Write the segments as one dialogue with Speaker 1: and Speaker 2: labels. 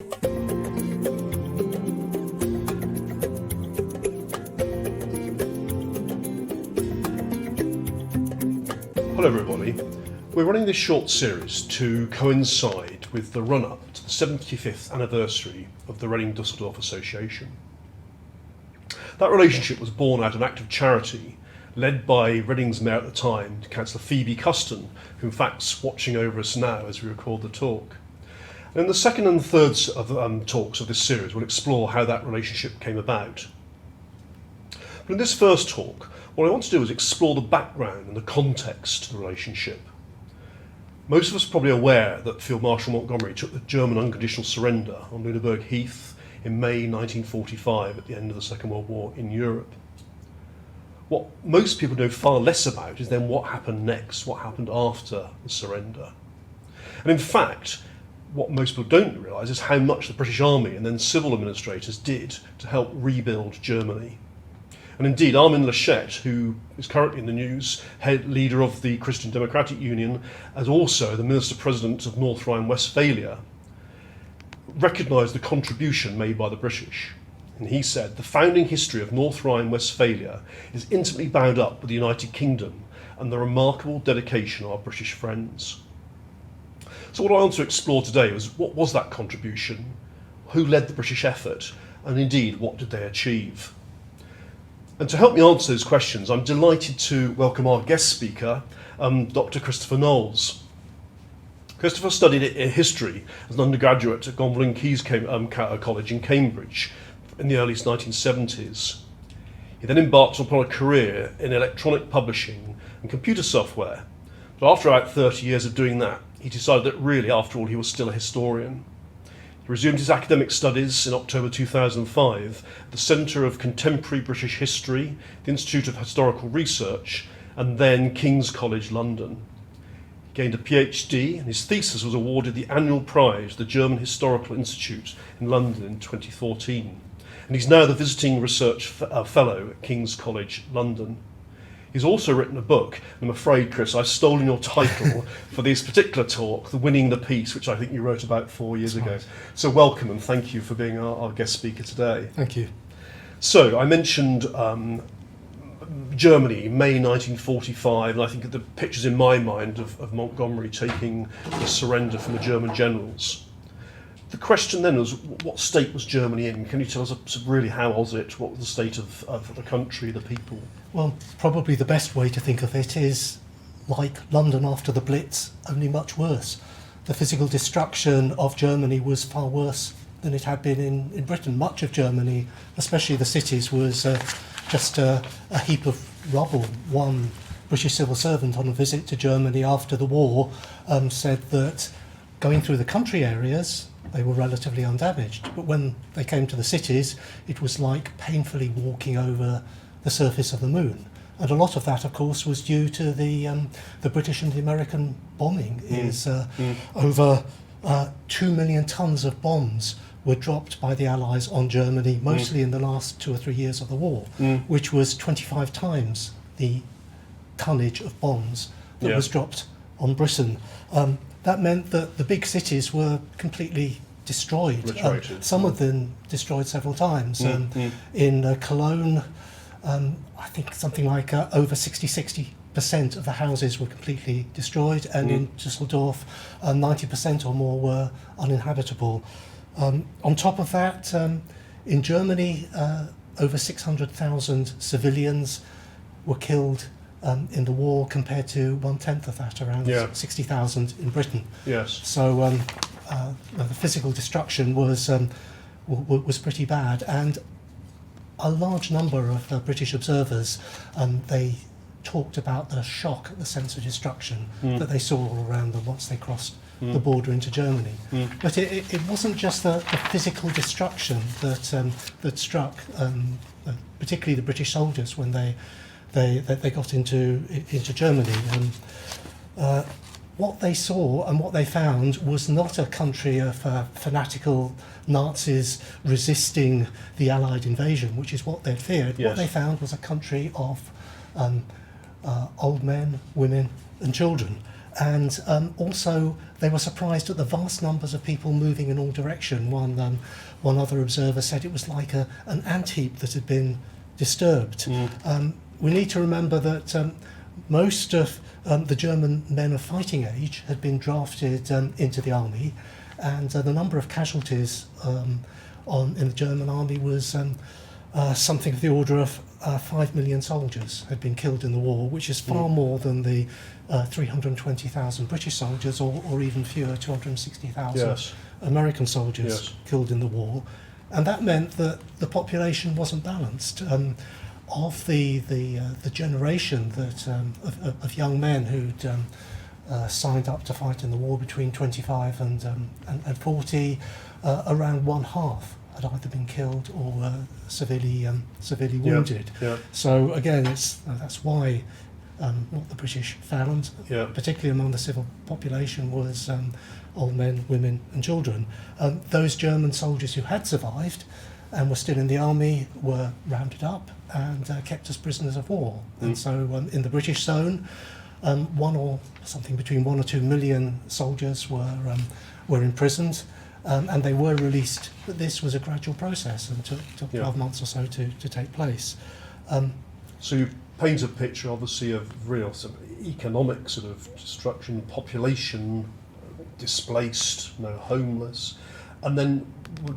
Speaker 1: Hello everybody. We're running this short series to coincide with the run-up to the 75th anniversary of the Reading-Dusseldorf Association. That relationship was born out of an act of charity led by Reading's mayor at the time, Cllr Phoebe Cusden, who in fact's watching over us now as we record the talk. And in the second and third talks of this series, we'll explore how that relationship came about. But in this first talk, what I want to do is explore the background and the context to the relationship. Most of us are probably aware that Field Marshal Montgomery took the German unconditional surrender on Lüneburg Heath in May 1945 at the end of the Second World War in Europe. What most people know far less about is then what happened next, what happened after the surrender. And in fact, what most people don't realise is how much the British Army and then civil administrators did to help rebuild Germany. And indeed, Armin Laschet, who is currently in the news, head leader of the Christian Democratic Union, as also the Minister-President of North Rhine-Westphalia, recognised the contribution made by the British. And he said, the founding history of North Rhine-Westphalia is intimately bound up with the United Kingdom and the remarkable dedication of our British friends. So what I want to explore today was what was that contribution, who led the British effort, and indeed, what did they achieve? And to help me answer those questions, I'm delighted to welcome our guest speaker, Dr. Christopher Knowles. Christopher studied history as an undergraduate at Gonville Keyes College in Cambridge in the early 1970s. He then embarked upon a career in electronic publishing and computer software. But after about 30 years of doing that, he decided that really, after all, he was still a historian. He resumed his academic studies in October 2005 at the Centre of Contemporary British History, the Institute of Historical Research, and then King's College London. He gained a PhD, and his thesis was awarded the annual prize of the German Historical Institute in London in 2014. And he's now the visiting research fellow at King's College London. He's also written a book, and I'm afraid, Chris, I've stolen your title for this particular talk, The Winning the Peace, which I think you wrote about 4 years ago. Right. So welcome and thank you for being our guest speaker today.
Speaker 2: Thank you.
Speaker 1: So I mentioned Germany, May 1945, and I think the pictures in my mind of Montgomery taking the surrender from the German generals. The question then was, what state was Germany in? Can you tell us really how was it? What was the state of the country, the people?
Speaker 2: Well, probably the best way to think of it is like London after the Blitz, only much worse. The physical destruction of Germany was far worse than it had been in Britain. Much of Germany, especially the cities, was just a heap of rubble. One British civil servant on a visit to Germany after the war said that going through the country areas, they were relatively undamaged, but when they came to the cities, it was like painfully walking over the surface of the moon. And a lot of that, of course, was due to the British and the American bombing. Over 2 million tons of bombs were dropped by the Allies on Germany, mostly in the last 2 or 3 years of the war, which was 25 times the tonnage of bombs that was dropped on Britain. That meant that the big cities were completely destroyed. Some of them destroyed several times. In Cologne, I think something like over 60% of the houses were completely destroyed, and in Dusseldorf, 90% or more were uninhabitable. On top of that, in Germany, over 600,000 civilians were killed in the war, compared to 1/10 of that, around 60,000 in Britain.
Speaker 1: Yes.
Speaker 2: So the physical destruction was pretty bad, and a large number of British observers they talked about the shock, the sense of destruction that they saw all around them once they crossed the border into Germany. But it wasn't just the physical destruction that struck, particularly the British soldiers when they got into Germany. What they saw and what they found was not a country of fanatical Nazis resisting the Allied invasion, which is what they'd feared. Yes. What they found was a country of old men, women and children. And also, they were surprised at the vast numbers of people moving in all direction. One other observer said it was like an ant heap that had been disturbed. We need to remember that most of the German men of fighting age had been drafted into the army, and the number of casualties in the German army was something of the order of 5 million soldiers had been killed in the war, which is far more than the 320,000 British soldiers, or even fewer, 260,000 American soldiers killed in the war. And that meant that the population wasn't balanced. Of the generation that of young men who'd signed up to fight in the war between 25 and 40, around one half had either been killed or severely wounded. So again, that's why what the British found, particularly among the civil population, was old men, women and children. Those German soldiers who had survived and were still in the army were rounded up and kept as prisoners of war. And so in the British zone, between 1 or 2 million soldiers were imprisoned, and they were released. But this was a gradual process and took 12 months or so to take place.
Speaker 1: So you paint a picture, obviously, of real sort of economic sort of destruction, population displaced, homeless, and then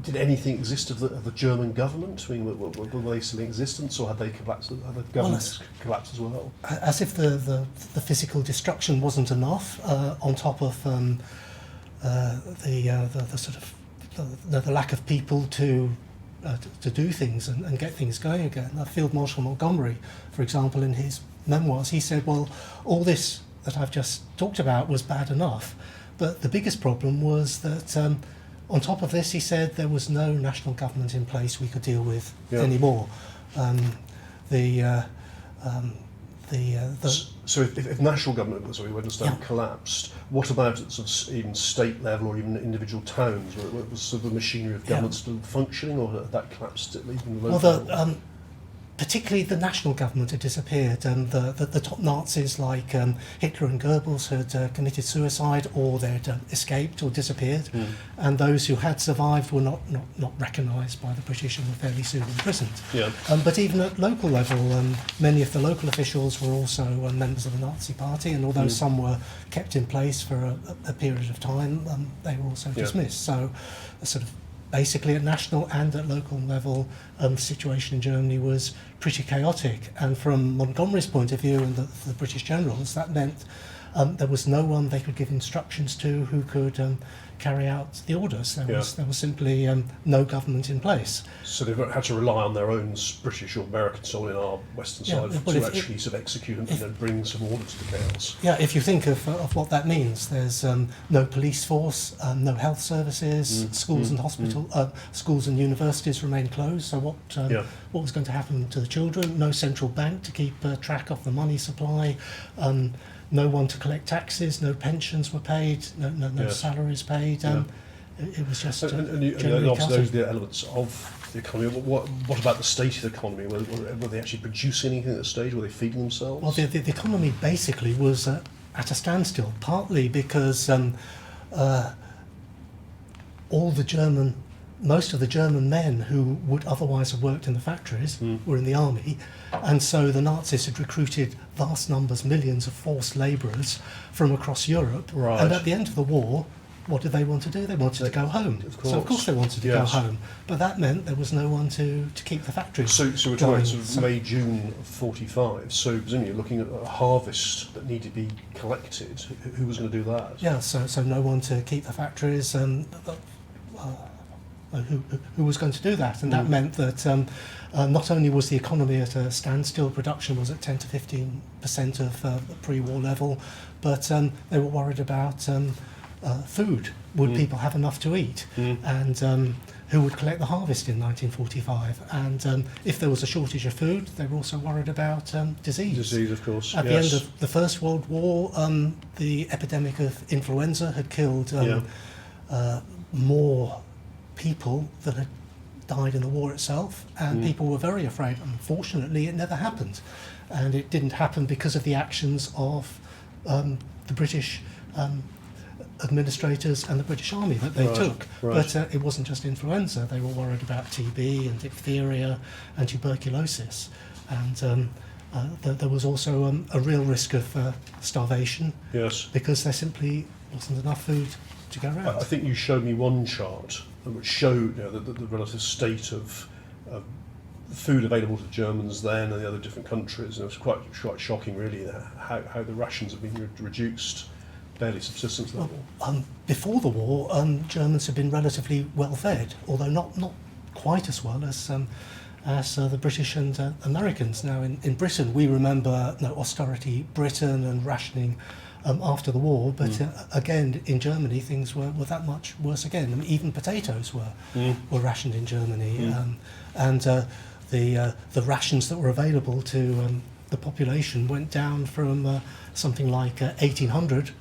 Speaker 1: did anything exist of the German government? I mean, were they still in existence, or had they collapsed? Had the government collapsed as well?
Speaker 2: As if the physical destruction wasn't enough, on top of the sort of the lack of people to do things and get things going again. Field Marshal Montgomery, for example, in his memoirs, he said, well, all this that I've just talked about was bad enough, but the biggest problem was that on top of this, he said, there was no national government in place we could deal with anymore.
Speaker 1: So if national government, as we understand, collapsed, what about at sort of even state level or even individual towns? Was sort of the machinery of government still functioning, or had that collapsed at even the local level?
Speaker 2: Particularly the national government had disappeared. The top Nazis like Hitler and Goebbels had committed suicide, or they'd escaped or disappeared, and those who had survived were not recognised by the British and were fairly soon imprisoned. But even at local level, many of the local officials were also members of the Nazi Party, and although some were kept in place for a period of time, they were also dismissed. So sort of basically at national and at local level, the situation in Germany was pretty chaotic. And from Montgomery's point of view and the British generals, that meant there was no one they could give instructions to who could carry out the orders. There was simply no government in place.
Speaker 1: So they had to rely on their own British or American soil in our western side to actually sort of execute and bring some order to the chaos.
Speaker 2: Yeah, if you think of what that means, there's no police force, no health services, schools and schools and universities remain closed. So what was going to happen to the children? No central bank to keep track of the money supply. No one to collect taxes, no pensions were paid, no salaries paid. It was just
Speaker 1: and obviously those are the elements of the economy. What about the state of the economy? Were they actually producing anything at the stage? Were they feeding themselves?
Speaker 2: Well, the economy basically was at a standstill, partly because most of the German men who would otherwise have worked in the factories were in the army, and so the Nazis had recruited vast numbers, millions of forced labourers from across Europe.
Speaker 1: Right.
Speaker 2: And at the end of the war, what did they want to do? They wanted to go home. So of course they wanted to go home, but that meant there was no one to keep the factories.
Speaker 1: So we're talking sort of May, June of 45. So presumably you're looking at a harvest that needed to be collected. Who was going to do that?
Speaker 2: Yeah. So no one to keep the factories. Who was going to do that? And that meant that not only was the economy at a standstill, production was at 10 to 15% of the pre-war level, but they were worried about food. Would people have enough to eat? And who would collect the harvest in 1945? And if there was a shortage of food, they were also worried about disease.
Speaker 1: Disease, of course.
Speaker 2: At the end of the First World War, the epidemic of influenza had killed more people than had died in the war itself, and people were very afraid. Unfortunately, it never happened, and it didn't happen because of the actions of the British administrators and the British Army that they
Speaker 1: Right,
Speaker 2: took.
Speaker 1: right.
Speaker 2: But it wasn't just influenza. They were worried about TB and diphtheria and tuberculosis. And there was also a real risk of starvation
Speaker 1: Yes.
Speaker 2: because there simply wasn't enough food to go around.
Speaker 1: I think you showed me one chart which showed the relative state of food available to Germans then and the other different countries, and it was quite shocking, really, how the rations have been reduced, barely subsistence level.
Speaker 2: Before the war, Germans had been relatively well fed, although not quite as well as the British and Americans. Now, in Britain, we remember austerity Britain and rationing after the war, but again, in Germany, things were that much worse again. I mean, even potatoes were rationed in Germany, and the rations that were available to the population went down from something like 1,800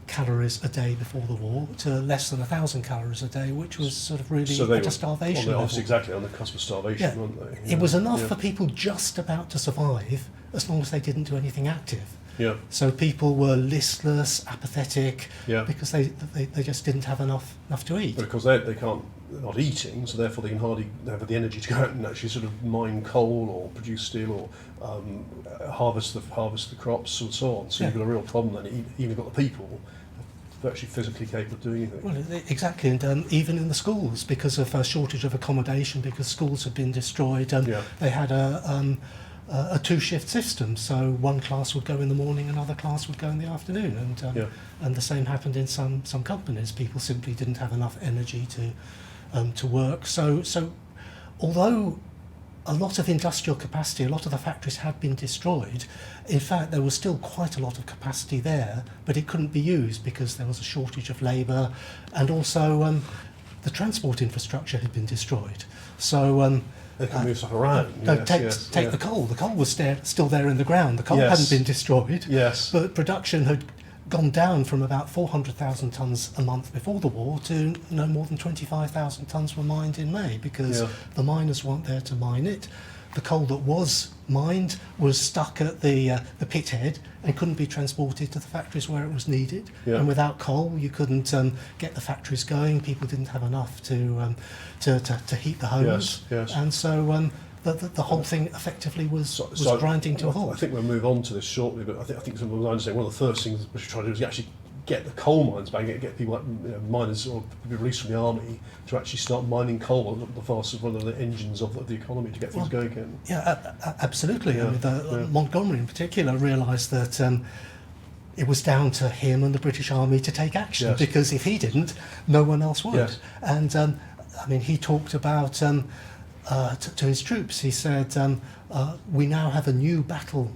Speaker 2: calories a day before the war to less than 1,000 calories a day, which was sort of really at a starvation level.
Speaker 1: Obviously, exactly on the cusp of starvation, weren't they?
Speaker 2: It was enough for people just about to survive, as long as they didn't do anything active.
Speaker 1: Yeah.
Speaker 2: So people were listless, apathetic,
Speaker 1: Yeah.
Speaker 2: because they just didn't have enough to eat.
Speaker 1: But of course, they're not eating, so therefore they can hardly have the energy to go out and actually sort of mine coal or produce steel or harvest the crops and so on. So you've got a real problem then. Even got the people who are actually physically capable of doing anything.
Speaker 2: Well, exactly, and even in the schools, because of a shortage of accommodation, because schools had been destroyed, they had a two-shift system. So one class would go in the morning, another class would go in the afternoon, and the same happened in some companies. People simply didn't have enough energy to work. So although a lot of industrial capacity, a lot of the factories had been destroyed, in fact there was still quite a lot of capacity there, but it couldn't be used because there was a shortage of labour, and also the transport infrastructure had been destroyed. So
Speaker 1: they can move stuff around.
Speaker 2: Take the coal. The coal was still there in the ground. The coal hadn't been destroyed.
Speaker 1: Yes.
Speaker 2: But production had gone down from about 400,000 tonnes a month before the war to no more than 25,000 tonnes were mined in May, because the miners weren't there to mine it. The coal that was mined was stuck at the pit head and couldn't be transported to the factories where it was needed.
Speaker 1: Yeah.
Speaker 2: And without coal, you couldn't get the factories going. People didn't have enough to heat the homes.
Speaker 1: Yes.
Speaker 2: And so the whole thing effectively was grinding to a halt.
Speaker 1: I think we'll move on to this shortly, but I think some of the saying one of the first things the British tried to do was actually get the coal mines back, get people, miners, or be released from the army to actually start mining coal. The fastest one of the engines of the economy to get things going again.
Speaker 2: Yeah, absolutely.
Speaker 1: Yeah,
Speaker 2: I mean, Montgomery in particular realised that it was down to him and the British Army to take action, because if he didn't, no one else would.
Speaker 1: Yes.
Speaker 2: And I mean, he talked about to his troops. He said, "We now have a new battle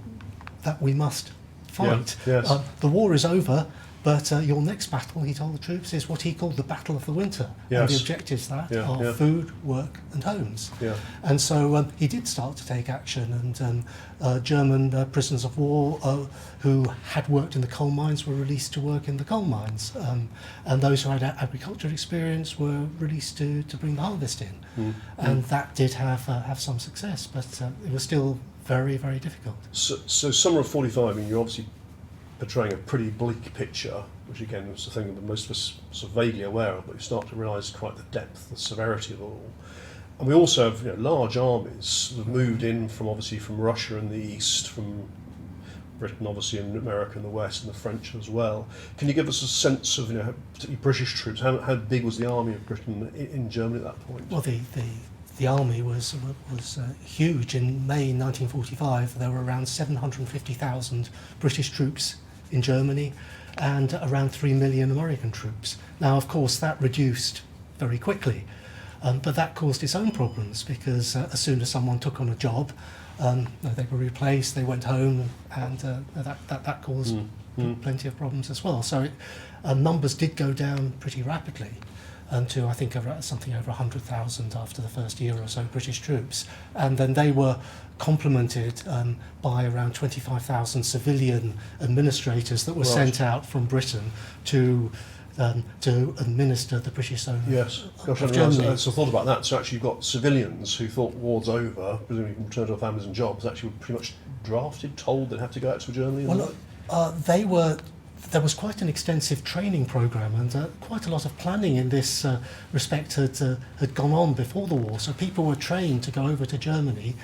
Speaker 2: that we must fight.
Speaker 1: Yeah. Yes.
Speaker 2: The war is over." But your next battle, he told the troops, is what he called the Battle of the Winter.
Speaker 1: Yes.
Speaker 2: And the objectives are food, work and homes.
Speaker 1: Yeah.
Speaker 2: And so he did start to take action, and German prisoners of war who had worked in the coal mines were released to work in the coal mines. And those who had agricultural experience were released to bring the harvest in. And that did have some success, but it was still very, very difficult.
Speaker 1: So summer of 45, I mean, you're obviously portraying a pretty bleak picture, which again was the thing that most of us sort of vaguely aware of, but you start to realise quite the depth, the severity of it all. And we also have large armies that have moved in from Russia in the east, from Britain obviously, and America in the west, and the French as well. Can you give us a sense of, particularly British troops, how big was the army of Britain in Germany at that point?
Speaker 2: Well, the army was huge. In May 1945, there were around 750,000 British troops in Germany and around 3 million American troops. Now, of course, that reduced very quickly, but that caused its own problems, because as soon as someone took on a job, they were replaced, they went home, and that caused plenty of problems as well. So numbers did go down pretty rapidly, to I think something over 100,000 after the first year or so, British troops, and then they were complemented by around 25,000 civilian administrators that were sent out from Britain to administer the British zone.
Speaker 1: Yes, gosh,
Speaker 2: of
Speaker 1: I
Speaker 2: Germany.
Speaker 1: thought about that. So actually, you've got civilians who thought war's over, presumably can return to their families and jobs, actually were pretty much drafted, told they'd have to go out to Germany.
Speaker 2: Well, they were there was quite an extensive training program, and quite a lot of planning in this respect had gone on before the war. So people were trained to go over to Germany,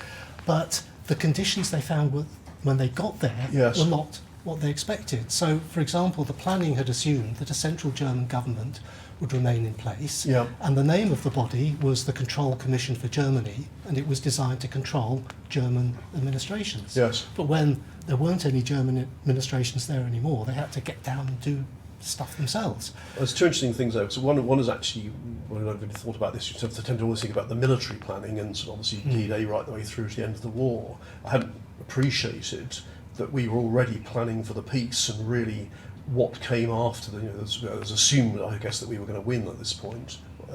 Speaker 2: but the conditions they found when they got there
Speaker 1: Yes.
Speaker 2: were not what they expected. So, for example, the planning had assumed that a central German government would remain in place,
Speaker 1: Yeah.
Speaker 2: and the name of the body was the Control Commission for Germany, and it was designed to control German administrations.
Speaker 1: Yes.
Speaker 2: But when there weren't any German administrations there anymore, they had to get down and do stuff themselves.
Speaker 1: There's two interesting things though. So one is actually, when I've really thought about this, you tend to always think about the military planning and sort of obviously D-Day right the way through to the end of the war. I hadn't appreciated that we were already planning for the peace and really what came after the, it was assumed, I guess, that we were going to win at this point in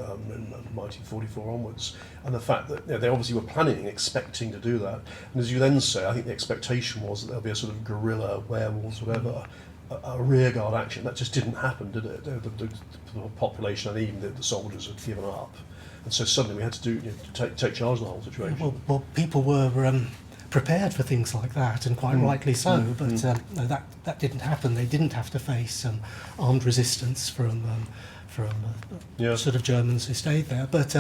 Speaker 1: 1944 onwards, and the fact that they obviously were planning and expecting to do that. And as you then say, I think the expectation was that there'll be a sort of guerrilla, werewolves, whatever, a rearguard action. That just didn't happen, did it? The population and even the soldiers had given up, and so suddenly we had to take charge of the whole situation.
Speaker 2: Well, people were prepared for things like that, and quite rightly so. But no, that didn't happen. They didn't have to face armed resistance from sort of Germans who stayed there. But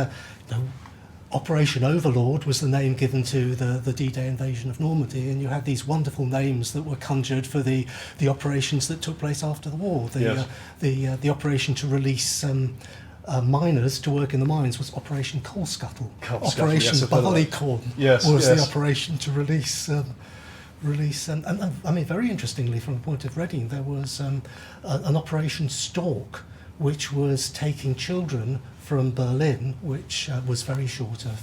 Speaker 2: Operation Overlord was the name given to the D-Day invasion of Normandy, and you had these wonderful names that were conjured for the operations that took place after the war. The operation to release miners to work in the mines was Operation Coal Scuttle. Operation Barleycorn was the operation to release. And I mean, very interestingly, from the point of Reading, there was an Operation Stork, which was taking children from Berlin, which was very short of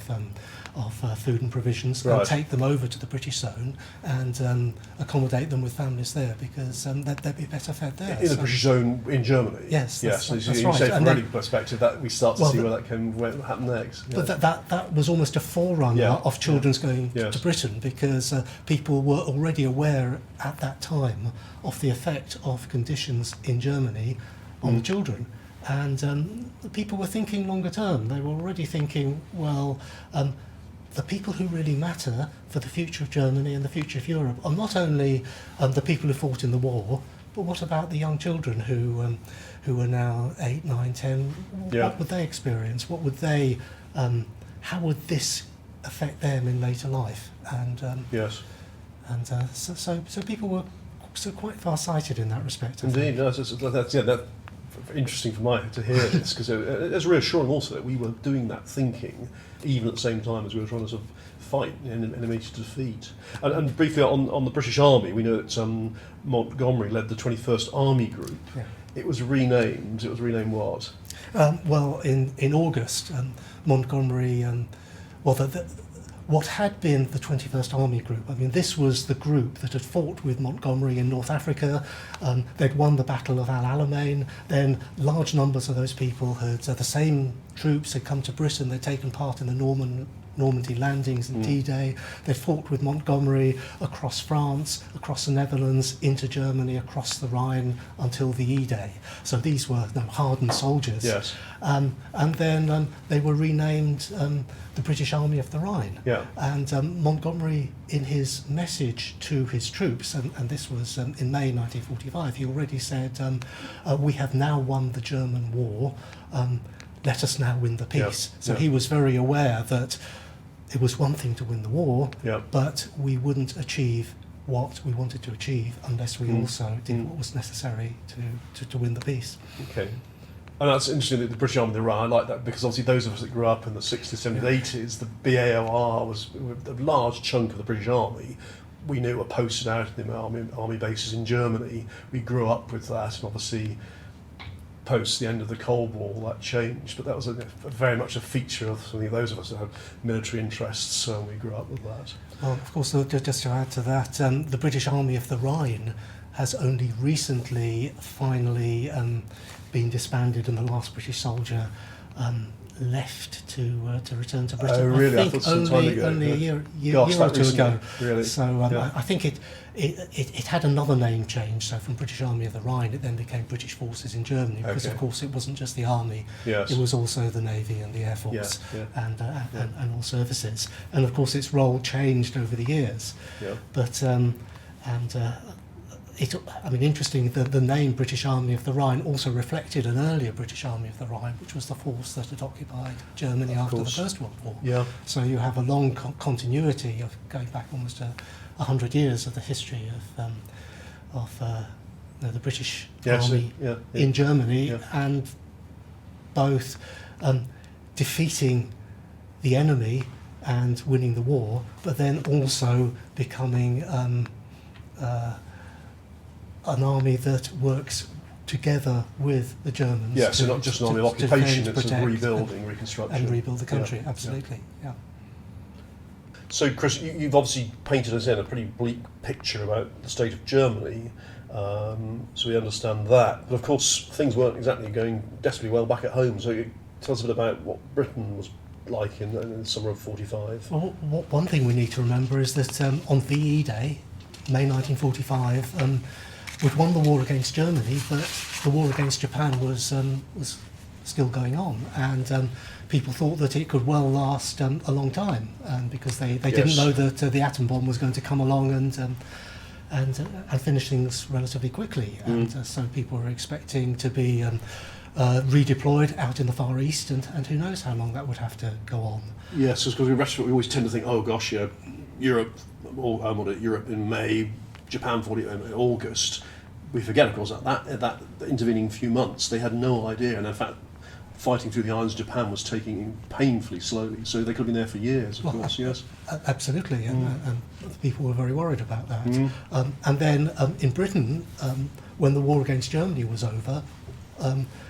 Speaker 2: food and provisions, and take them over to the British zone and accommodate them with families there, because they'd be better fed there.
Speaker 1: In the British zone in Germany?
Speaker 2: Yes,
Speaker 1: yes.
Speaker 2: that's
Speaker 1: You
Speaker 2: right.
Speaker 1: say from a Reading perspective, that we start to see what happened next.
Speaker 2: But that was almost a forerunner of children's going to Britain, because people were already aware at that time of the effect of conditions in Germany on the children. And the people were thinking longer term. They were already thinking, well, the people who really matter for the future of Germany and the future of Europe are not only the people who fought in the war, but what about the young children who are now 8, 9, 10? What would they experience? What would they? How would this affect them in later life? And so people were quite far-sighted in that respect.
Speaker 1: Indeed, that's interesting to hear this, because it's reassuring also that we were doing that thinking even at the same time as we were trying to sort of fight an enemy to defeat. And briefly on the British Army, we know that Montgomery led the 21st Army Group. Yeah. It was renamed what?
Speaker 2: Well, in August, Montgomery, what had been the 21st Army Group. I mean, this was the group that had fought with Montgomery in North Africa. They'd won the Battle of Al Alamein. Then large numbers of those people the same troops had come to Britain. They'd taken part in the Normandy landings and D-Day. They fought with Montgomery across France, across the Netherlands, into Germany, across the Rhine until the E-Day. So these were hardened soldiers. Yes. And then they were renamed the British Army of the Rhine. Yeah. And Montgomery, in his message to his troops, and this was in May 1945, he already said, we have now won the German war, let us now win the peace. So he was very aware that it was one thing to win the war, but we wouldn't achieve what we wanted to achieve unless we also did what was necessary to win the peace.
Speaker 1: Okay. And that's interesting that the British Army of the Rhine, I like that, because obviously those of us that grew up in the 60s, 70s, 80s, the BAOR was a large chunk of the British Army. We knew were posted out in the army bases in Germany. We grew up with that, and obviously post the end of the Cold War that changed, but that was very much a feature of some of those of us that had military interests, so we grew up with that.
Speaker 2: Well, of course, just to add to that, the British Army of the Rhine has only recently finally been disbanded, and the last British soldier left to return to Britain.
Speaker 1: Oh, really?
Speaker 2: I think only a year or two ago.
Speaker 1: Really?
Speaker 2: So I think it had another name change. So from British Army of the Rhine, it then became British Forces in Germany, because of course it wasn't just the army. Yes. It was also the Navy and the Air Force and all services. And of course its role changed over the years. Yeah. But interesting, the name British Army of the Rhine also reflected an earlier British Army of the Rhine, which was the force that had occupied Germany after the First World War.
Speaker 1: Yeah.
Speaker 2: So you have a long continuity of going back almost 100 years of the history of the British Army in Germany, and both defeating the enemy and winning the war, but then also becoming an army that works together with the Germans.
Speaker 1: Yeah, so not just an army of occupation, it's
Speaker 2: protect,
Speaker 1: a rebuilding, reconstruction.
Speaker 2: And rebuild the country,
Speaker 1: Yeah,
Speaker 2: absolutely, yeah.
Speaker 1: So, Chris, you've obviously painted us in a pretty bleak picture about the state of Germany, so we understand that. But of course, things weren't exactly going desperately well back at home, so tell us a bit about what Britain was like in the summer of 45.
Speaker 2: Well, one thing we need to remember is that on VE Day, May 1945, we'd won the war against Germany, but the war against Japan was still going on, and people thought that it could well last a long time, because they didn't know that the atom bomb was going to come along and finish things relatively quickly, and so people were expecting to be redeployed out in the Far East, and who knows how long that would have to go on.
Speaker 1: Yes, because we always tend to think, oh gosh, Europe, or Europe in May, Japan in August. We forget, of course, that intervening few months, they had no idea, and in fact, fighting through the islands of Japan was taking painfully slowly, so they could have been there for years, of course, yes.
Speaker 2: Absolutely, and people were very worried about that. And then in Britain, when the war against Germany was over,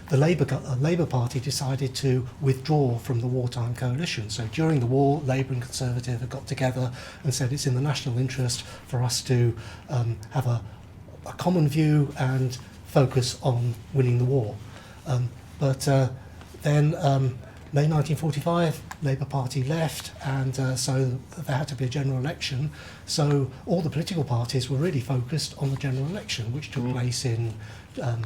Speaker 2: the Labour Party decided to withdraw from the wartime coalition. So during the war, Labour and Conservative had got together and said it's in the national interest for us to have a common view and focus on winning the war. But then May 1945, Labour Party left, and so there had to be a general election. So all the political parties were really focused on the general election, which took place in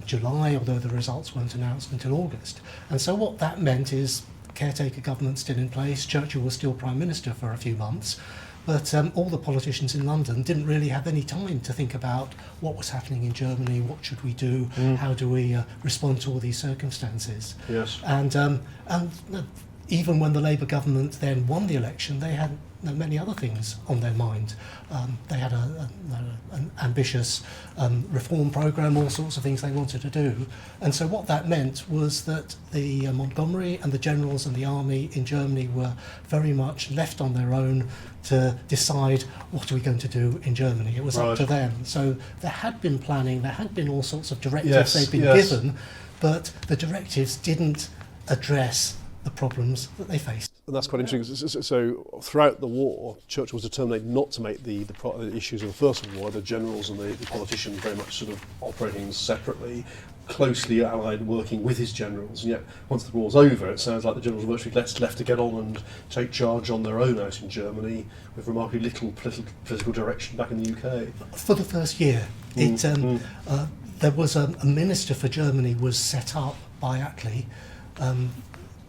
Speaker 2: July, although the results weren't announced until August. And so what that meant is caretaker government still in place. Churchill was still Prime Minister for a few months, but all the politicians in London didn't really have any time to think about what was happening in Germany, what should we do, how do we respond to all these circumstances.
Speaker 1: Yes.
Speaker 2: And even when the Labour government then won the election, they had many other things on their mind. They had an ambitious reform programme, all sorts of things they wanted to do. And so what that meant was that the Montgomery and the generals and the army in Germany were very much left on their own to decide what are we going to do in Germany. It was up to them. So there had been planning, there had been all sorts of directives they'd been given, but the directives didn't address the problems that they faced.
Speaker 1: And that's quite interesting. So throughout the war, Churchill was determined not to make the issues of the First World War, the generals and the politicians very much sort of operating separately, closely allied, working with his generals. And yet, once the war's over, it sounds like the generals were virtually left to get on and take charge on their own out in Germany, with remarkably little political direction back in the UK.
Speaker 2: For the first year, there was a minister for Germany was set up by Attlee,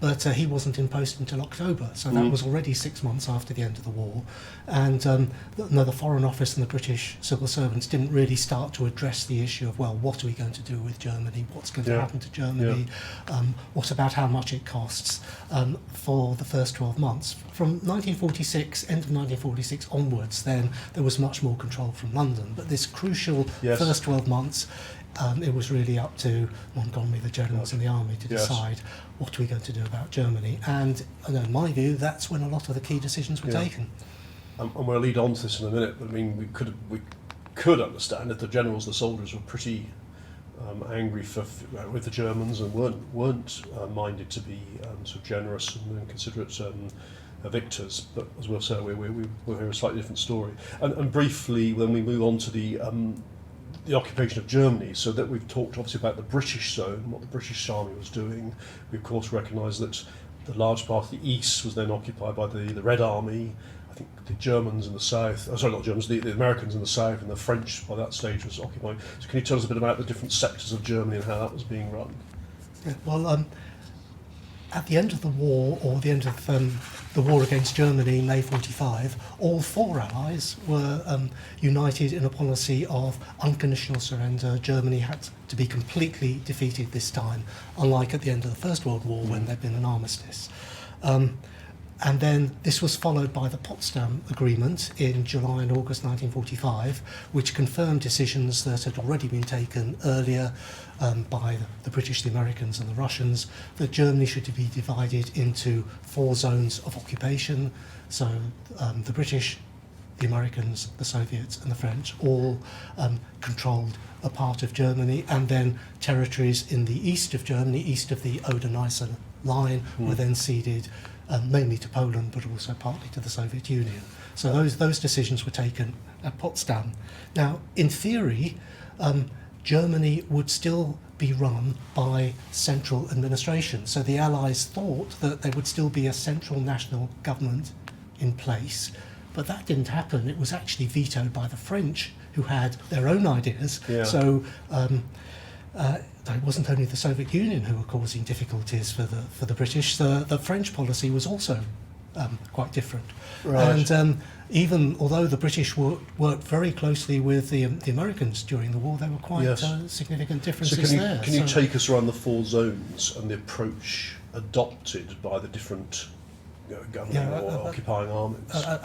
Speaker 2: but he wasn't in post until October, so that was already 6 months after the end of the war. And the Foreign Office and the British civil servants didn't really start to address the issue of, well, what are we going to do with Germany? What's going to happen to Germany? What about how much it costs for the first 12 months? From 1946, end of 1946 onwards, then there was much more control from London. But this crucial first 12 months, it was really up to Montgomery, the generals and the army to decide what are we going to do about Germany. And in my view, that's when a lot of the key decisions were taken.
Speaker 1: And we'll lead on to this in a minute, but I mean, we could understand if the generals, the soldiers were pretty angry with the Germans and weren't minded to be sort of generous and considerate victors. But as we'll say, we'll hear a slightly different story. And briefly, when we move on to the occupation of Germany, so that we've talked obviously about the British zone, what the British Army was doing. We of course recognise that the large part of the east was then occupied by the Red Army. I think the Germans in the south, not Germans, the Americans in the south, and the French by that stage was occupying. So can you tell us a bit about the different sectors of Germany and how that was being run?
Speaker 2: Yeah, well, at the end of the war, or the end of the war against Germany, May 45, all four allies were united in a policy of unconditional surrender. Germany had to be completely defeated this time, unlike at the end of the First World War when there'd been an armistice. And then this was followed by the Potsdam Agreement in July and August 1945, which confirmed decisions that had already been taken earlier by the British, the Americans and the Russians, that Germany should be divided into 4 zones of occupation. So the British, the Americans, the Soviets and the French all controlled a part of Germany, and then territories in the east of Germany, east of the Oder-Neisse line, were then ceded mainly to Poland, but also partly to the Soviet Union. So those decisions were taken at Potsdam. Now, in theory, Germany would still be run by central administration. So the Allies thought that there would still be a central national government in place, but that didn't happen. It was actually vetoed by the French, who had their own ideas.
Speaker 1: Yeah.
Speaker 2: So it wasn't only the Soviet Union who were causing difficulties for the British. The French policy was also quite different.
Speaker 1: Right.
Speaker 2: And even although the British worked very closely with the Americans during the war, there were quite significant differences there.
Speaker 1: Can you take us around the 4 zones and the approach adopted by the different governing or occupying armies?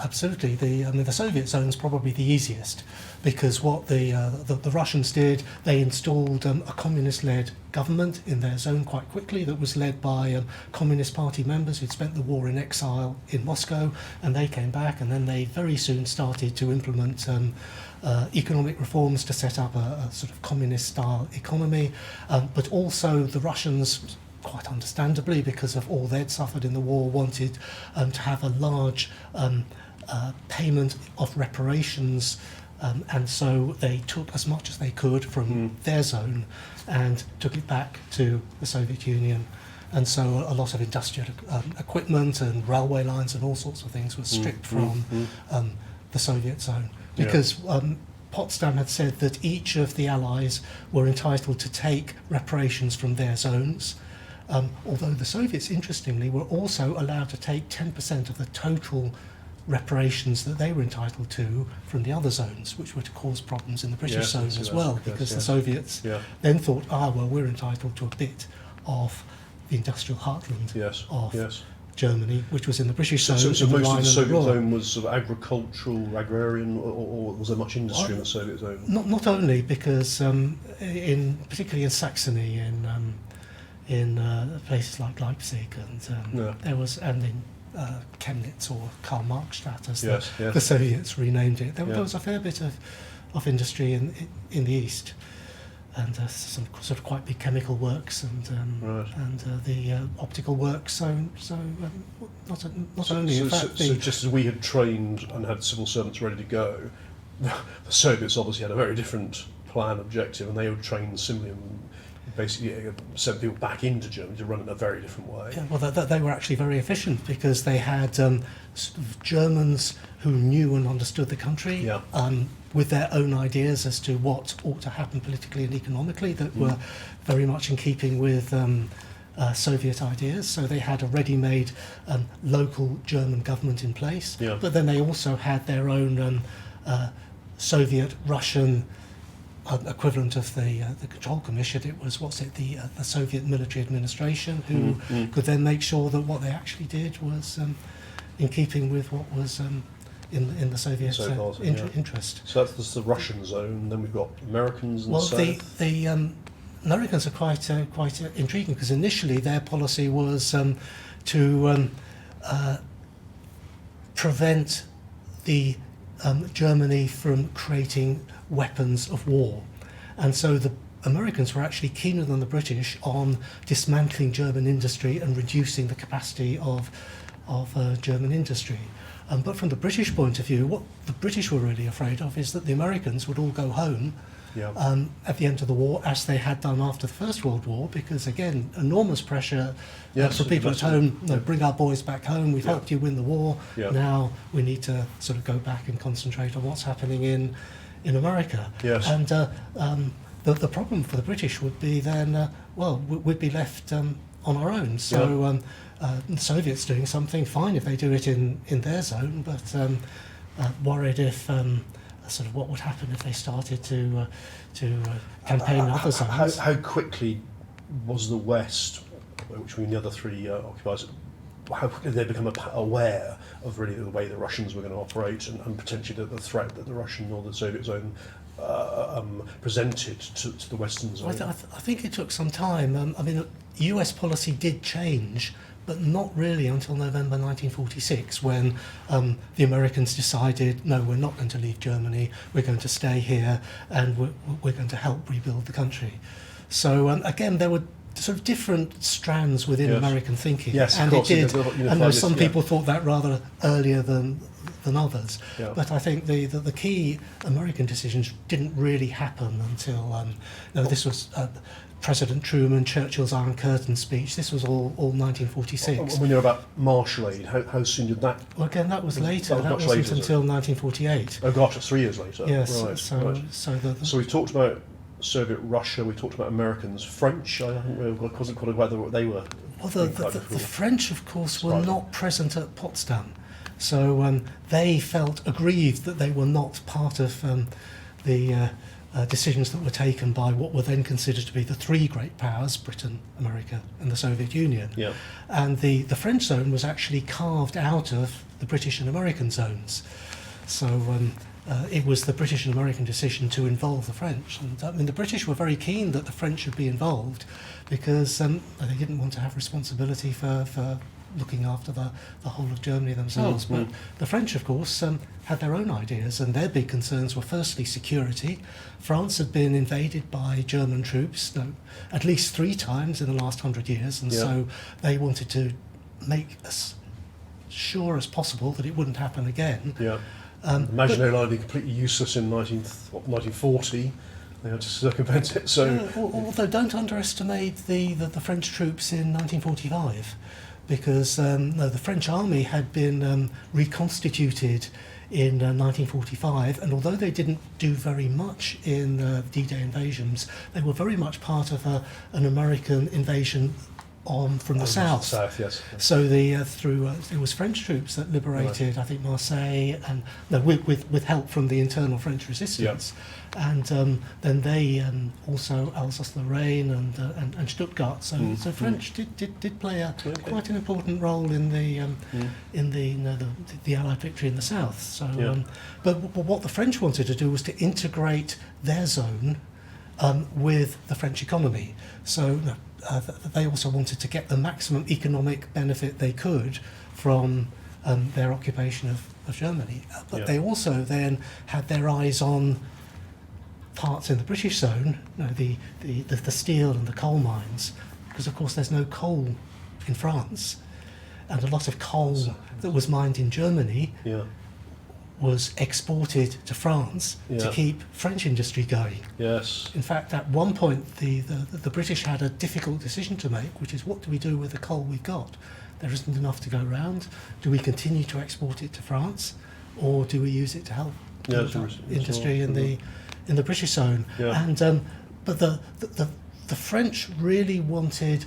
Speaker 2: Absolutely. The Soviet zone's probably the easiest, because what the Russians did, they installed a communist-led government in their zone quite quickly that was led by Communist Party members who'd spent the war in exile in Moscow, and they came back, and then they very soon started to implement economic reforms to set up a sort of communist-style economy, but also the Russians, quite understandably, because of all they'd suffered in the war, wanted to have a large payment of reparations, and so they took as much as they could from their zone and took it back to the Soviet Union. And so a lot of industrial equipment and railway lines and all sorts of things were stripped from the Soviet zone, because Potsdam had said that each of the Allies were entitled to take reparations from their zones, although the Soviets, interestingly, were also allowed to take 10% of the total reparations that they were entitled to from the other zones, which were to cause problems in the British zone as well, because the Soviets then thought, we're entitled to a bit of the industrial heartland of Germany, which was in the British zone.
Speaker 1: So most of the Soviet zone was sort of agricultural, agrarian, or was there much industry in the Soviet zone?
Speaker 2: Not only, because particularly in Saxony, in places like Leipzig, and there was, and in Chemnitz, or Karl Marxstadt, as the Soviets renamed it. There was a fair bit of industry in the east, and some sort of quite big chemical works, and the optical works. So not only in fact.
Speaker 1: So just as we had trained and had civil servants ready to go, the Soviets obviously had a very different plan, objective, and they would train similarly and basically sent people back into Germany to run in a very different way.
Speaker 2: Yeah, well, they were actually very efficient, because they had sort of Germans who knew and understood the country, with their own ideas as to what ought to happen politically and economically, that were very much in keeping with Soviet ideas. So they had a ready-made local German government in place, but then they also had their own Soviet, Russian equivalent of the Control Commission. It was the Soviet military administration, who could then make sure that what they actually did was in keeping with what was in the Soviet interest.
Speaker 1: So that's the Russian zone. Then we've got Americans and
Speaker 2: the Americans are quite intriguing, because initially their policy was to prevent the Germany from creating weapons of war, and so the Americans were actually keener than the British on dismantling German industry and reducing the capacity of German industry. But from the British point of view, what the British were really afraid of is that the Americans would all go home at the end of the war, as they had done after the First World War, because again, enormous pressure for people at home. Bring our boys back home. We've helped you win the war. Now we need to sort of go back and concentrate on what's happening in America. And the problem for the British would be then, we'd be left on our own. So the Soviets doing something, fine if they do it in their zone, but worried if sort of what would happen if they started to campaign in other zones.
Speaker 1: How quickly was the West, which mean the other three occupiers, how quickly did they become aware of really the way the Russians were going to operate and potentially the threat that the Russian or the Soviet zone presented to the Western zone?
Speaker 2: I think it took some time. I mean, US policy did change, but not really until November 1946, when the Americans decided, no, we're not going to leave Germany, we're going to stay here, and we're going to help rebuild the country. So again, there were sort of different strands within American thinking, and it did. I know some people thought that rather earlier than others, but I think the key American decisions didn't really happen until this was President Truman, Churchill's Iron Curtain speech. This was all 1946.
Speaker 1: When you're about Marshall Aid, how soon did that?
Speaker 2: Well, again, that was later.
Speaker 1: That
Speaker 2: That
Speaker 1: was
Speaker 2: wasn't
Speaker 1: later,
Speaker 2: until 1948.
Speaker 1: Oh gosh, that's 3 years later.
Speaker 2: Yes.
Speaker 1: Right,
Speaker 2: So
Speaker 1: So we've talked about Soviet Russia, we talked about Americans. French, I think we wasn't quite aware whether they were.
Speaker 2: Well, the French, of course, were not present at Potsdam, so they felt aggrieved that they were not part of the decisions that were taken by what were then considered to be the three great powers: Britain, America, and the Soviet Union.
Speaker 1: Yeah.
Speaker 2: And the French zone was actually carved out of the British and American zones. So it was the British and American decision to involve the French. And I mean, the British were very keen that the French should be involved because they didn't want to have responsibility for looking after the whole of Germany themselves. But the French, of course, had their own ideas, and their big concerns were firstly security. France had been invaded by German troops at least 3 times in the last 100 years, and so they wanted to make as sure as possible that it wouldn't happen again.
Speaker 1: Yeah. Imagine they're likely completely useless in 1940. They had to circumvent it. So,
Speaker 2: although don't underestimate the French troops in 1945, because the French army had been reconstituted in 1945, and although they didn't do very much in D-Day invasions, they were very much part of an American invasion from the south.
Speaker 1: Yes.
Speaker 2: So it was French troops that liberated, I think, Marseille, and with help from the internal French resistance, and then they also Alsace-Lorraine and Stuttgart. So French did play quite an important role in the Allied victory in the south. So, but what the French wanted to do was to integrate their zone with the French economy. So they also wanted to get the maximum economic benefit they could from their occupation of Germany. But they also then had their eyes on parts in the British zone, the steel and the coal mines, because of course there's no coal in France, and a lot of coal that was mined in Germany was exported to France to keep French industry going.
Speaker 1: Yes.
Speaker 2: In fact, at one point, the British had a difficult decision to make, which is, what do we do with the coal we've got? There isn't enough to go around. Do we continue to export it to France, or do we use it to help industry in the British zone?
Speaker 1: Yeah.
Speaker 2: And but the French really wanted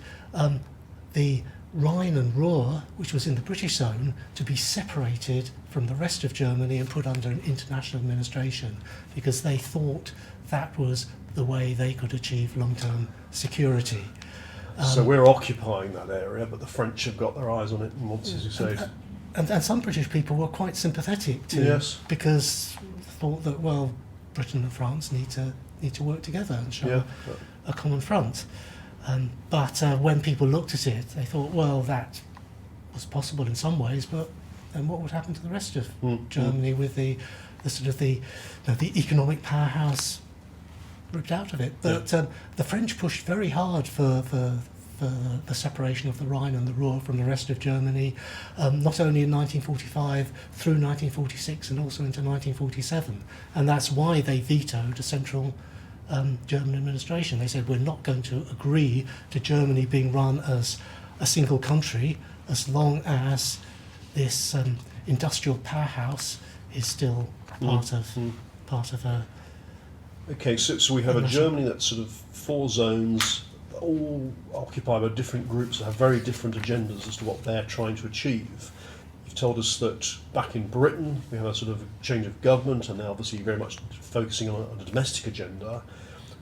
Speaker 2: the Rhine and Ruhr, which was in the British zone, to be separated from the rest of Germany and put under an international administration, because they thought that was the way they could achieve long-term security.
Speaker 1: So we're occupying that area, but the French have got their eyes on it and want to, as you say.
Speaker 2: And some British people were quite sympathetic to because thought that, well, Britain and France need to work together and show a common front. But when people looked at it, they thought, well, that was possible in some ways, but then what would happen to the rest of Germany with the sort of the economic powerhouse ripped out of it? But the French pushed very hard for the separation of the Rhine and the Ruhr from the rest of Germany, not only in 1945, through 1946, and also into 1947. And that's why they vetoed a central German administration. They said, we're not going to agree to Germany being run as a single country as long as this industrial powerhouse is still part of a.
Speaker 1: Okay, so we have a Germany that's sort of 4 zones, all occupied by different groups that have very different agendas as to what they're trying to achieve. You've told us that back in Britain we have a sort of change of government, and they're obviously very much focusing on a domestic agenda.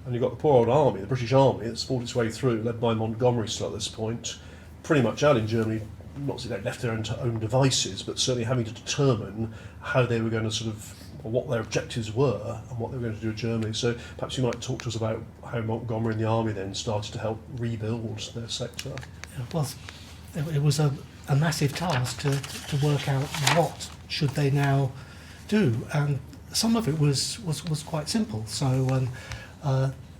Speaker 1: And you've got the poor old army, the British Army, that's fought its way through, led by Montgomerys still at this point, pretty much out in Germany, not that they left their own devices, but certainly having to determine how they were going to sort of, or what their objectives were and what they were going to do in Germany. So perhaps you might talk to us about how Montgomery and the army then started to help rebuild their sector.
Speaker 2: Yeah, well, it was a massive task to work out what should they now do, and some of it was quite simple. So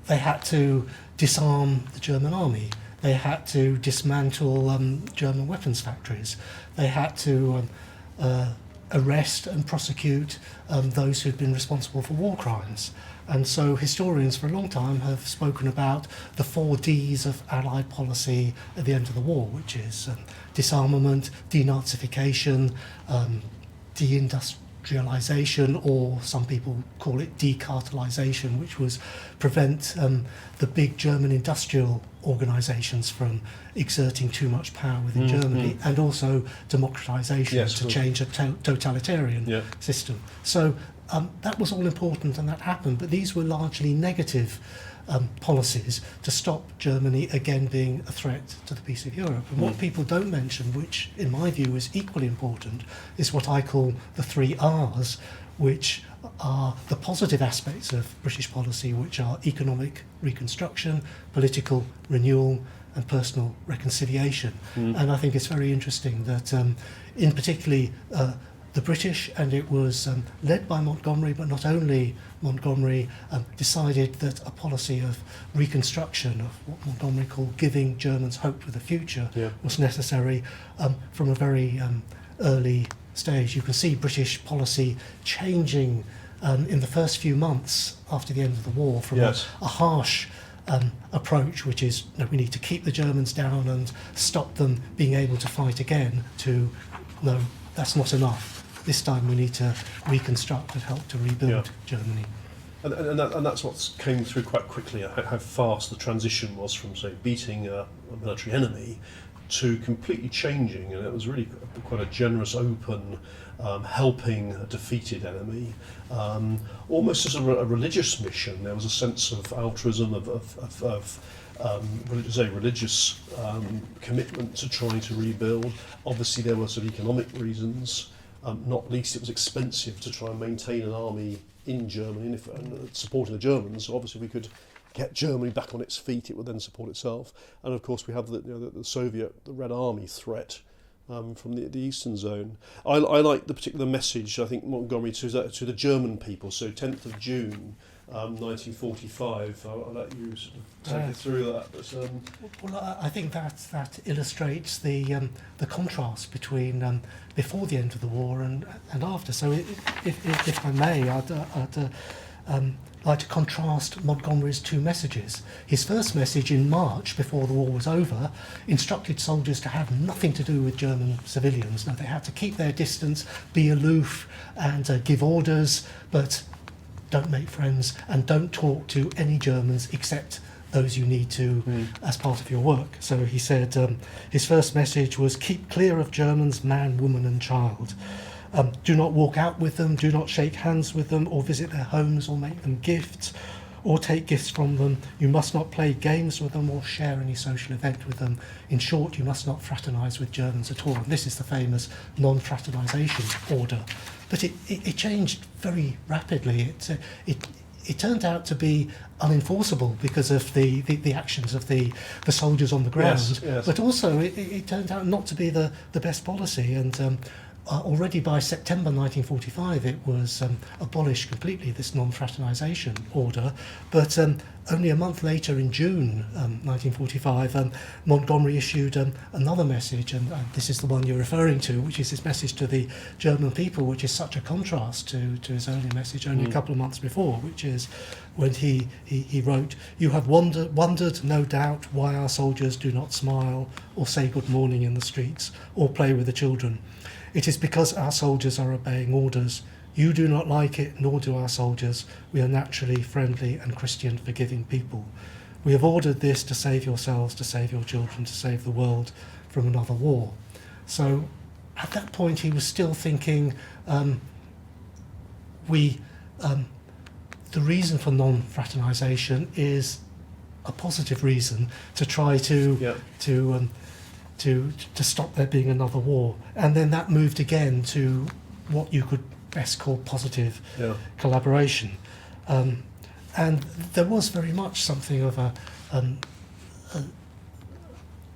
Speaker 2: they had to disarm the German army. They had to dismantle German weapons factories. They had to arrest and prosecute those who'd been responsible for war crimes. And so historians for a long time have spoken about the 4 Ds of Allied policy at the end of the war, which is disarmament, denazification, deindustrialization, or some people call it decartelization, which was prevent the big German industrial organisations from exerting too much power within Germany, and also democratisation,
Speaker 1: yes,
Speaker 2: to change a totalitarian system. So that was all important, and that happened, but these were largely negative policies to stop Germany again being a threat to the peace of Europe. And what people don't mention, which in my view is equally important, is what I call the 3 R's, which are the positive aspects of British policy, which are economic reconstruction, political renewal, and personal reconciliation. And I think it's very interesting that in particularly the British, and it was led by Montgomery, but not only Montgomery, decided that a policy of reconstruction, of what Montgomery called giving Germans hope for the future, was necessary from a very early stage. You can see British policy changing in the first few months after the end of the war from a harsh approach, which is, no, we need to keep the Germans down and stop them being able to fight again, to, no, that's not enough. This time we need to reconstruct and help to rebuild Germany.
Speaker 1: And that's what came through quite quickly, how fast the transition was from, say, beating a military enemy to completely changing. And it was really quite a generous, open, helping a defeated enemy, almost as a religious mission. There was a sense of altruism, religious commitment to trying to rebuild. Obviously there were some economic reasons. Not least, it was expensive to try and maintain an army in Germany and supporting the Germans. So obviously, if we could get Germany back on its feet, it would then support itself. And of course, we have the Soviet, the Red Army threat from the Eastern Zone. I like the particular message, I think, Montgomery to the German people. So 10th of June, 1945. I'll let you sort of take it through that. But,
Speaker 2: well, I think that illustrates the contrast between before the end of the war and after. So, if I may, I'd like to contrast Montgomery's 2 messages. His first message in March, before the war was over, instructed soldiers to have nothing to do with German civilians. Now, they had to keep their distance, be aloof, and give orders, but don't make friends and don't talk to any Germans except those you need to as part of your work. So he said his first message was, keep clear of Germans, man, woman and child. Do not walk out with them, do not shake hands with them or visit their homes or make them gifts or take gifts from them. You must not play games with them or share any social event with them. In short, you must not fraternise with Germans at all. And this is the famous non-fraternisation order. But it changed very rapidly. It turned out to be unenforceable because of the actions of the soldiers on the ground.
Speaker 1: Yes.
Speaker 2: But also it turned out not to be the best policy. And already by September 1945 it was abolished completely, this non-fraternisation order. But only a month later, in June 1945, Montgomery issued another message, and this is the one you're referring to, which is his message to the German people, which is such a contrast to his earlier message only a couple of months before, which is when he wrote, "You have wondered, no doubt, why our soldiers do not smile or say good morning in the streets or play with the children. It is because our soldiers are obeying orders. You do not like it, nor do our soldiers. We are naturally friendly and Christian, forgiving people. we have ordered this to save yourselves, to save your children, to save the world from another war. So at that point he was still thinking the reason for non-fraternisation is a positive reason to try to stop there being another war. And then that moved again to what you could best call positive collaboration. And there was very much something of a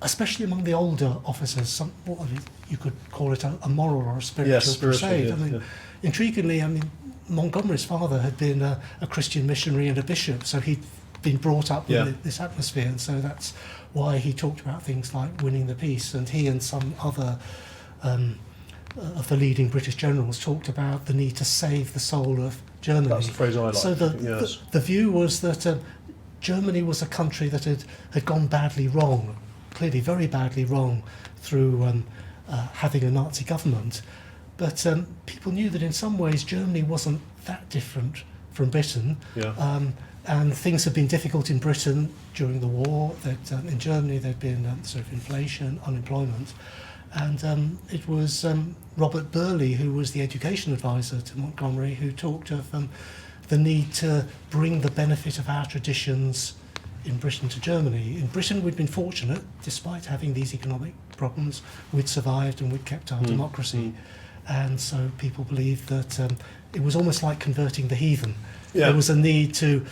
Speaker 2: especially among the older officers, you could call it a moral or a spiritual crusade. Intriguingly, Montgomery's father had been a Christian missionary and a bishop, so he'd been brought up with this atmosphere, and so that's why he talked about things like winning the peace. And he and some other of the leading British generals talked about the need to save the soul of Germany.
Speaker 1: That's the phrase I like.
Speaker 2: So the view was that Germany was a country that had gone badly wrong, clearly very badly wrong, through having a Nazi government. But people knew that in some ways Germany wasn't that different from Britain. And things had been difficult in Britain during the war. In Germany there'd been sort of inflation, unemployment. And it was Robert Burley, who was the education advisor to Montgomery, who talked of the need to bring the benefit of our traditions in Britain to Germany. In Britain we'd been fortunate, despite having these economic problems, we'd survived and we'd kept our democracy. And so people believed that it was almost like converting the heathen. There was a need to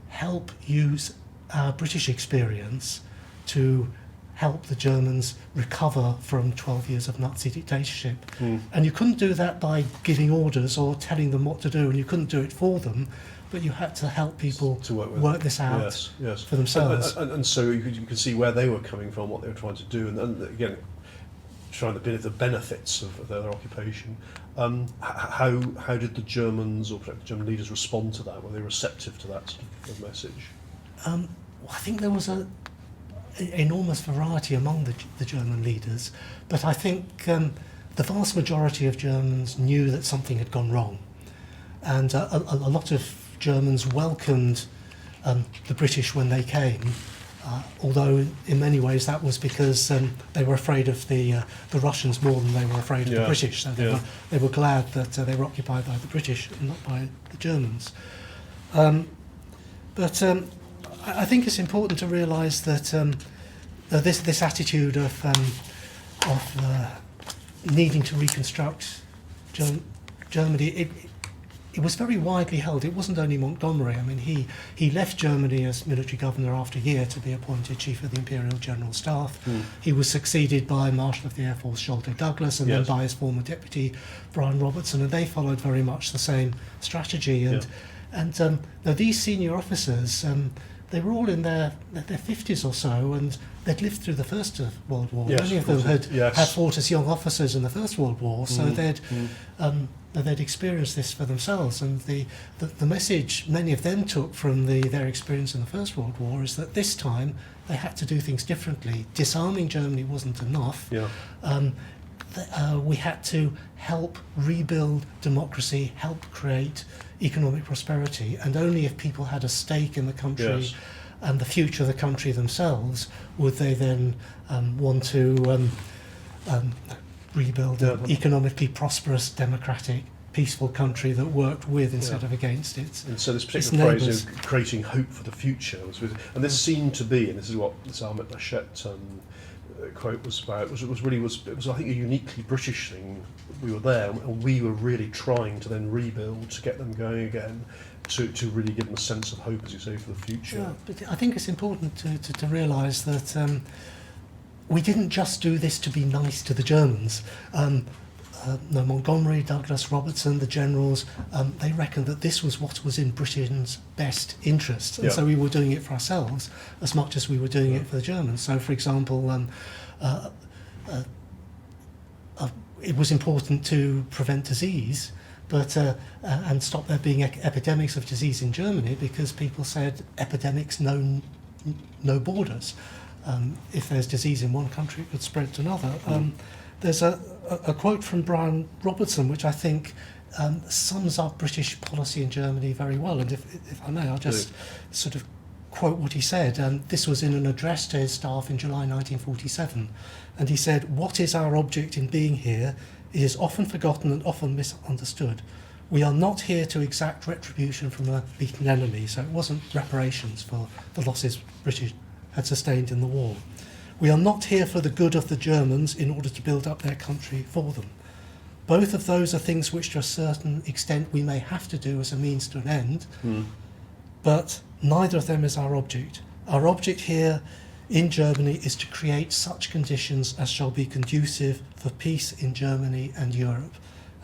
Speaker 2: help use our British experience to help the Germans recover from 12 years of Nazi dictatorship. And you couldn't do that by giving orders or telling them what to do, and you couldn't do it for them, but you had to help people to work this out for themselves.
Speaker 1: And so you could see where they were coming from, what they were trying to do, and again, trying to be the benefits of their occupation. How did the Germans or the German leaders respond to that? Were they receptive to that sort of message?
Speaker 2: I think there was an enormous variety among the German leaders, but I think the vast majority of Germans knew that something had gone wrong, and a lot of Germans welcomed the British when they came. Although in many ways that was because they were afraid of the Russians more than they were afraid of the British. So they were glad that they were occupied by the British and not by the Germans. But I think it's important to realise that this attitude of needing to reconstruct Germany, it was very widely held. It wasn't only Montgomery. I mean, he left Germany as military governor after a year to be appointed chief of the Imperial General Staff. He was succeeded by Marshal of the Air Force Sholto Douglas, and then by his former deputy Brian Robertson, and they followed very much the same strategy. And now these senior officers, they were all in their 50s or so, and they'd lived through the First World War. Many of them had fought as young officers in the First World War, so they'd experienced this for themselves. And the message many of them took from their experience in the First World War is that this time they had to do things differently. Disarming Germany wasn't enough. We had to help rebuild democracy, help create economic prosperity, and only if people had a stake in the country and the future of the country themselves would they then want to rebuild an economically prosperous, democratic, peaceful country that worked with instead of against it.
Speaker 1: And so this particular phrase of creating hope for the future and this seemed to be, and this is what this Ahmet Lachette quote was about, it was I think a uniquely British thing. We were there and we were really trying to then rebuild, to get them going again, to really give them a sense of hope, as you say, for the future.
Speaker 2: Yeah, but I think it's important to realise that we didn't just do this to be nice to the Germans. Montgomery, Douglas, Robertson, the generals, they reckoned that this was what was in Britain's best interests, and so we were doing it for ourselves as much as we were doing it for the Germans. So, for example, it was important to prevent disease, but and stop there being epidemics of disease in Germany, because people said epidemics know no borders. If there's disease in one country, it could spread to another. There's a quote from Brian Robertson, which I think sums up British policy in Germany very well. And if I may, I'll just sort of quote what he said. This was in an address to his staff in July 1947. And he said, "What is our object in being here? It is often forgotten and often misunderstood. We are not here to exact retribution from a beaten enemy." So it wasn't reparations for the losses British had sustained in the war. "We are not here for the good of the Germans in order to build up their country for them. Both of those are things which to a certain extent we may have to do as a means to an end, but neither of them is our object. Our object here in Germany is to create such conditions as shall be conducive for peace in Germany and Europe,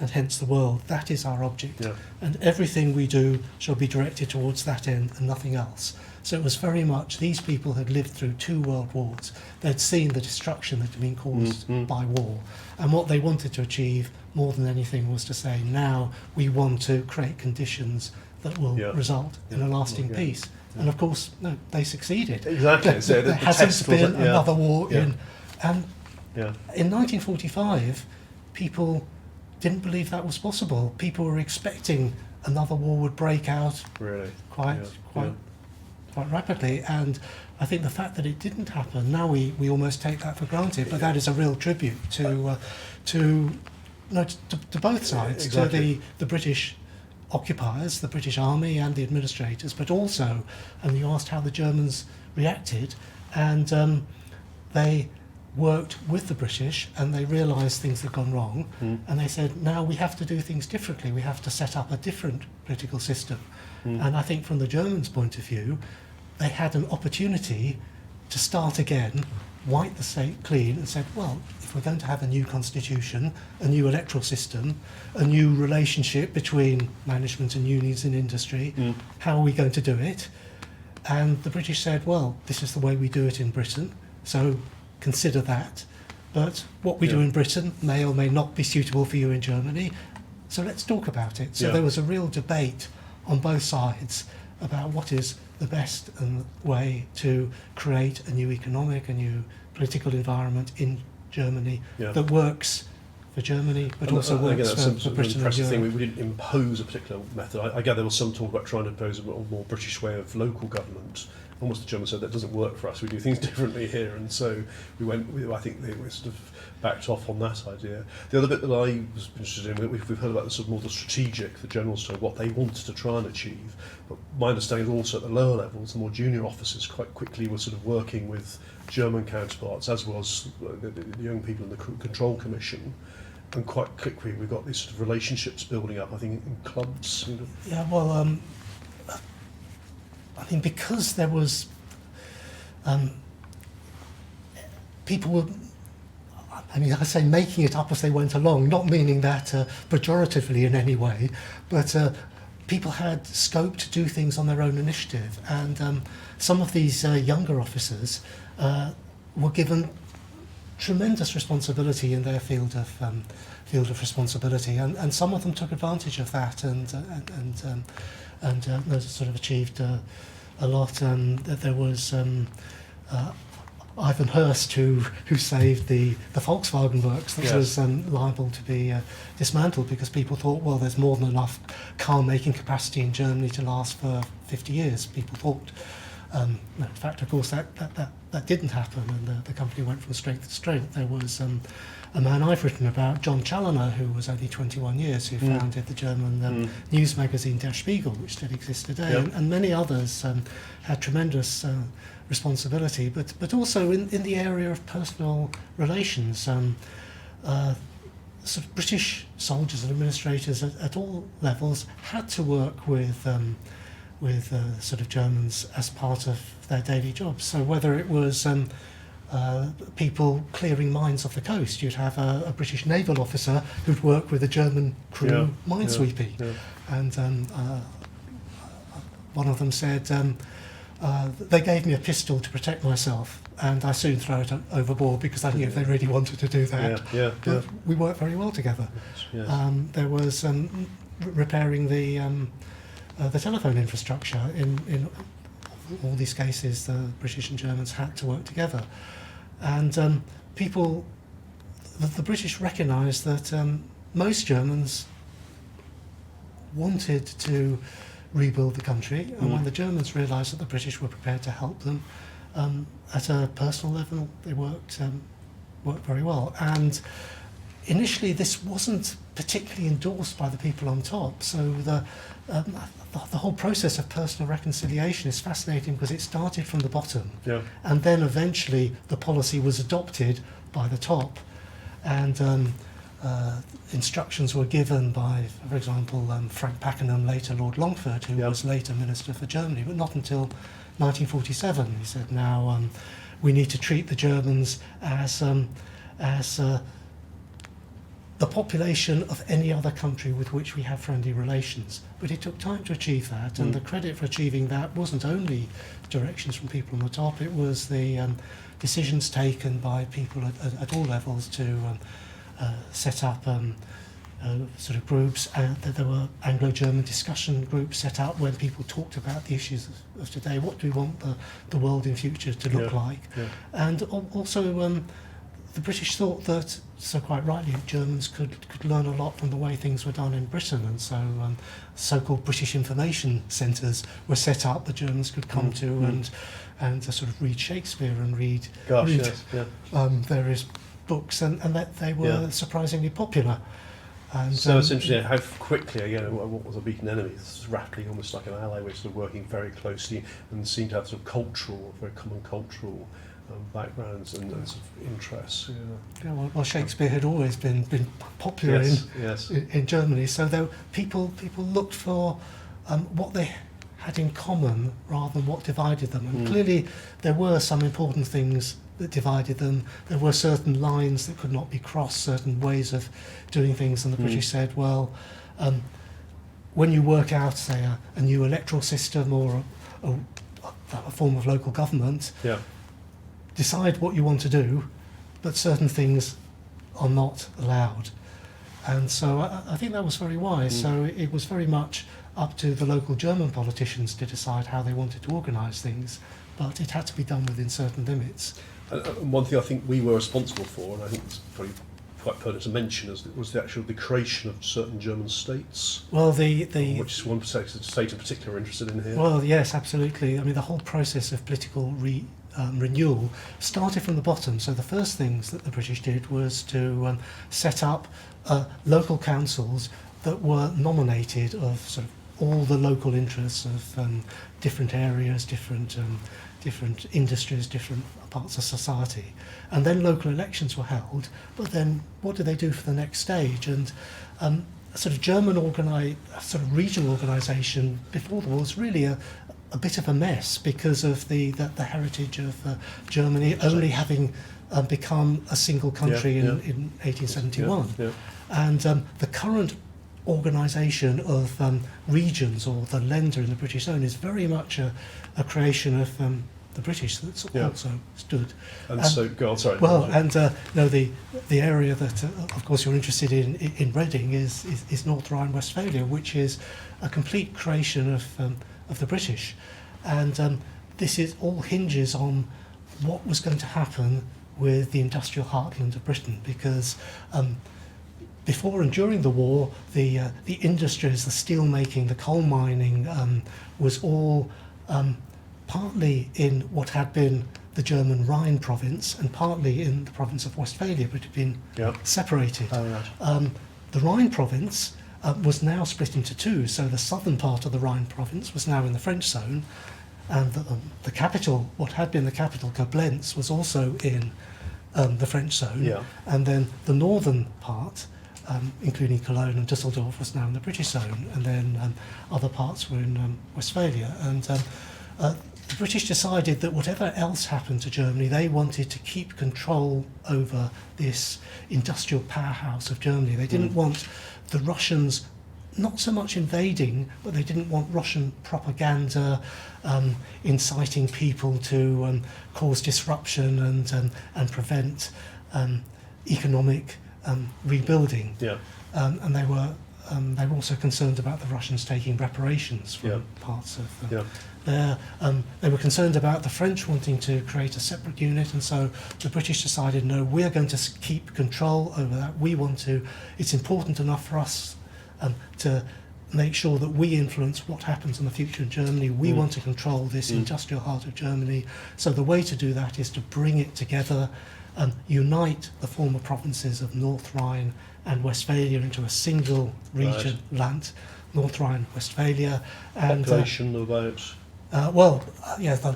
Speaker 2: and hence the world. That is our object.
Speaker 1: Yeah.
Speaker 2: And everything we do shall be directed towards that end and nothing else." So it was very much, these people had lived through 2 world wars. They'd seen the destruction that had been caused by war. And what they wanted to achieve more than anything was to say, now we want to create conditions that will result in a lasting peace. And of course, no, they succeeded.
Speaker 1: Exactly. So
Speaker 2: There hasn't been another war in. And
Speaker 1: Yeah.
Speaker 2: in 1945, people didn't believe that was possible. People were expecting another war would break out
Speaker 1: Really.
Speaker 2: quite rapidly, and I think the fact that it didn't happen, now we almost take that for granted, but that is a real tribute to both sides,
Speaker 1: Exactly.
Speaker 2: to the British occupiers, the British Army and the administrators, but also, and you asked how the Germans reacted, and they worked with the British and they realised things had gone wrong, and they said, now we have to do things differently, we have to set up a different political system. And I think from the Germans' point of view, they had an opportunity to start again, wipe the slate clean, and said, well, if we're going to have a new constitution, a new electoral system, a new relationship between management and unions in industry, how are we going to do it? And the British said, well, this is the way we do it in Britain, so consider that. But what we do in Britain may or may not be suitable for you in Germany, so let's talk about it. So there was a real debate on both sides about what is the best way to create a new economic, a new political environment in Germany that works for Germany, but also works for Britain and
Speaker 1: impressive
Speaker 2: Europe.
Speaker 1: thing. We didn't impose a particular method. I gather there was some talk about trying to impose a more British way of local government. Almost the Germans said that doesn't work for us. We do things differently here, and so I think they sort of backed off on that idea. The other bit that I was interested in, we've heard about the sort of more the strategic, the generals told what they wanted to try and achieve. But my understanding is also at the lower levels, the more junior officers quite quickly were sort of working with German counterparts, as was the young people in the Control Commission. And quite quickly we got these sort of relationships building up, I think, in clubs.
Speaker 2: Yeah, well, I mean, because there was people were, I mean, I say making it up as they went along, not meaning that pejoratively in any way, but people had scope to do things on their own initiative, and some of these younger officers were given tremendous responsibility in their field of responsibility, and some of them took advantage of that and sort of achieved a lot. There was Ivan Hurst who saved the Volkswagen works that was liable to be dismantled because people thought, well, there's more than enough car making capacity in Germany to last for 50 years. People thought. In fact, of course, that didn't happen, and the company went from strength to strength. There was a man I've written about, John Challoner, who was only 21 years, who founded the German news magazine Der Spiegel, which still exists today, and many others had tremendous responsibility, but also in the area of personal relations. Sort of British soldiers and administrators at all levels had to work with sort of Germans as part of their daily jobs. So whether it was people clearing mines off the coast, you'd have a British naval officer who'd work with a German crew minesweeping. And one of them said, they gave me a pistol to protect myself, and I soon throw it overboard because I knew if they really wanted to do that. But we worked very well together. There was repairing the telephone infrastructure. In all these cases, the British and Germans had to work together, and the British recognised that most Germans wanted to rebuild the country, and when the Germans realised that the British were prepared to help them, at a personal level, they worked very well. And initially, this wasn't particularly endorsed by the people on top. So the whole process of personal reconciliation is fascinating because it started from the bottom, and then eventually the policy was adopted by the top, and instructions were given by, for example, Frank Pakenham, later Lord Longford, who was later Minister for Germany, but not until 1947. He said, now we need to treat the Germans as the population of any other country with which we have friendly relations. But it took time to achieve that, and the credit for achieving that wasn't only directions from people on the top, it was the decisions taken by people at all levels to set up sort of groups. There were Anglo-German discussion groups set up when people talked about the issues of today. What do we want the world in future to look like? And also the British thought that, so quite rightly, Germans could learn a lot from the way things were done in Britain, and so so-called British information centres were set up the Germans could come to and sort of read Shakespeare and read various books, and that they were surprisingly popular. And,
Speaker 1: so it's interesting how quickly, again, what was a beaten enemy, this is rapidly almost like an ally, which sort of working very closely and seemed to have sort of cultural, very common cultural backgrounds and sort of interests.
Speaker 2: Well, Shakespeare had always been popular in Germany, so people looked for what they had in common rather than what divided them. And clearly there were some important things that divided them. There were certain lines that could not be crossed, certain ways of doing things, and the British said, well, when you work out, say, a new electoral system or a form of local government, decide what you want to do, but certain things are not allowed. And so I think that was very wise. So it was very much up to the local German politicians to decide how they wanted to organise things, but it had to be done within certain limits.
Speaker 1: And one thing I think we were responsible for, and I think it's probably quite pertinent to mention, was the creation of certain German states.
Speaker 2: Well,
Speaker 1: which is one state in particular we're interested in here.
Speaker 2: Well, yes, absolutely. I mean, the whole process of political renewal started from the bottom. So the first things that the British did was to set up local councils that were nominated of sort of all the local interests of different areas, different industries, different parts of society. And then local elections were held, but then what did they do for the next stage? And sort of German sort of regional organisation before the war was really a bit of a mess because of the heritage of Germany only having become a single country in 1871. And the current organisation of regions, or the Länder in the British zone, is very much a creation of the British that's also stood.
Speaker 1: And so, go on, sorry.
Speaker 2: Well, and the area that, of course, you're interested in Reading is North Rhine-Westphalia, which is a complete creation of the British, and this all hinges on what was going to happen with the industrial heartland of Britain, because before and during the war, the industries, the steel making, the coal mining, was all partly in what had been the German Rhine province and partly in the province of Westphalia, but had been separated.
Speaker 1: Oh, right.
Speaker 2: The Rhine province was now split into two, so the southern part of the Rhine province was now in the French zone, and the capital, what had been the capital, Koblenz, was also in the French zone, and then the northern part, including Cologne and Dusseldorf, was now in the British zone, and then other parts were in Westphalia. And the British decided that whatever else happened to Germany, they wanted to keep control over this industrial powerhouse of Germany. They didn't want the Russians not so much invading, but they didn't want Russian propaganda inciting people to cause disruption and prevent economic rebuilding. And they were also concerned about the Russians taking reparations from parts of they were concerned about the French wanting to create a separate unit, and so the British decided, no, we're going to keep control over that. It's important enough for us to make sure that we influence what happens in the future in Germany. We want to control this industrial heart of Germany. So the way to do that is to bring it together, unite the former provinces of North Rhine and Westphalia into a single region, Land, North Rhine-Westphalia. And
Speaker 1: Population about...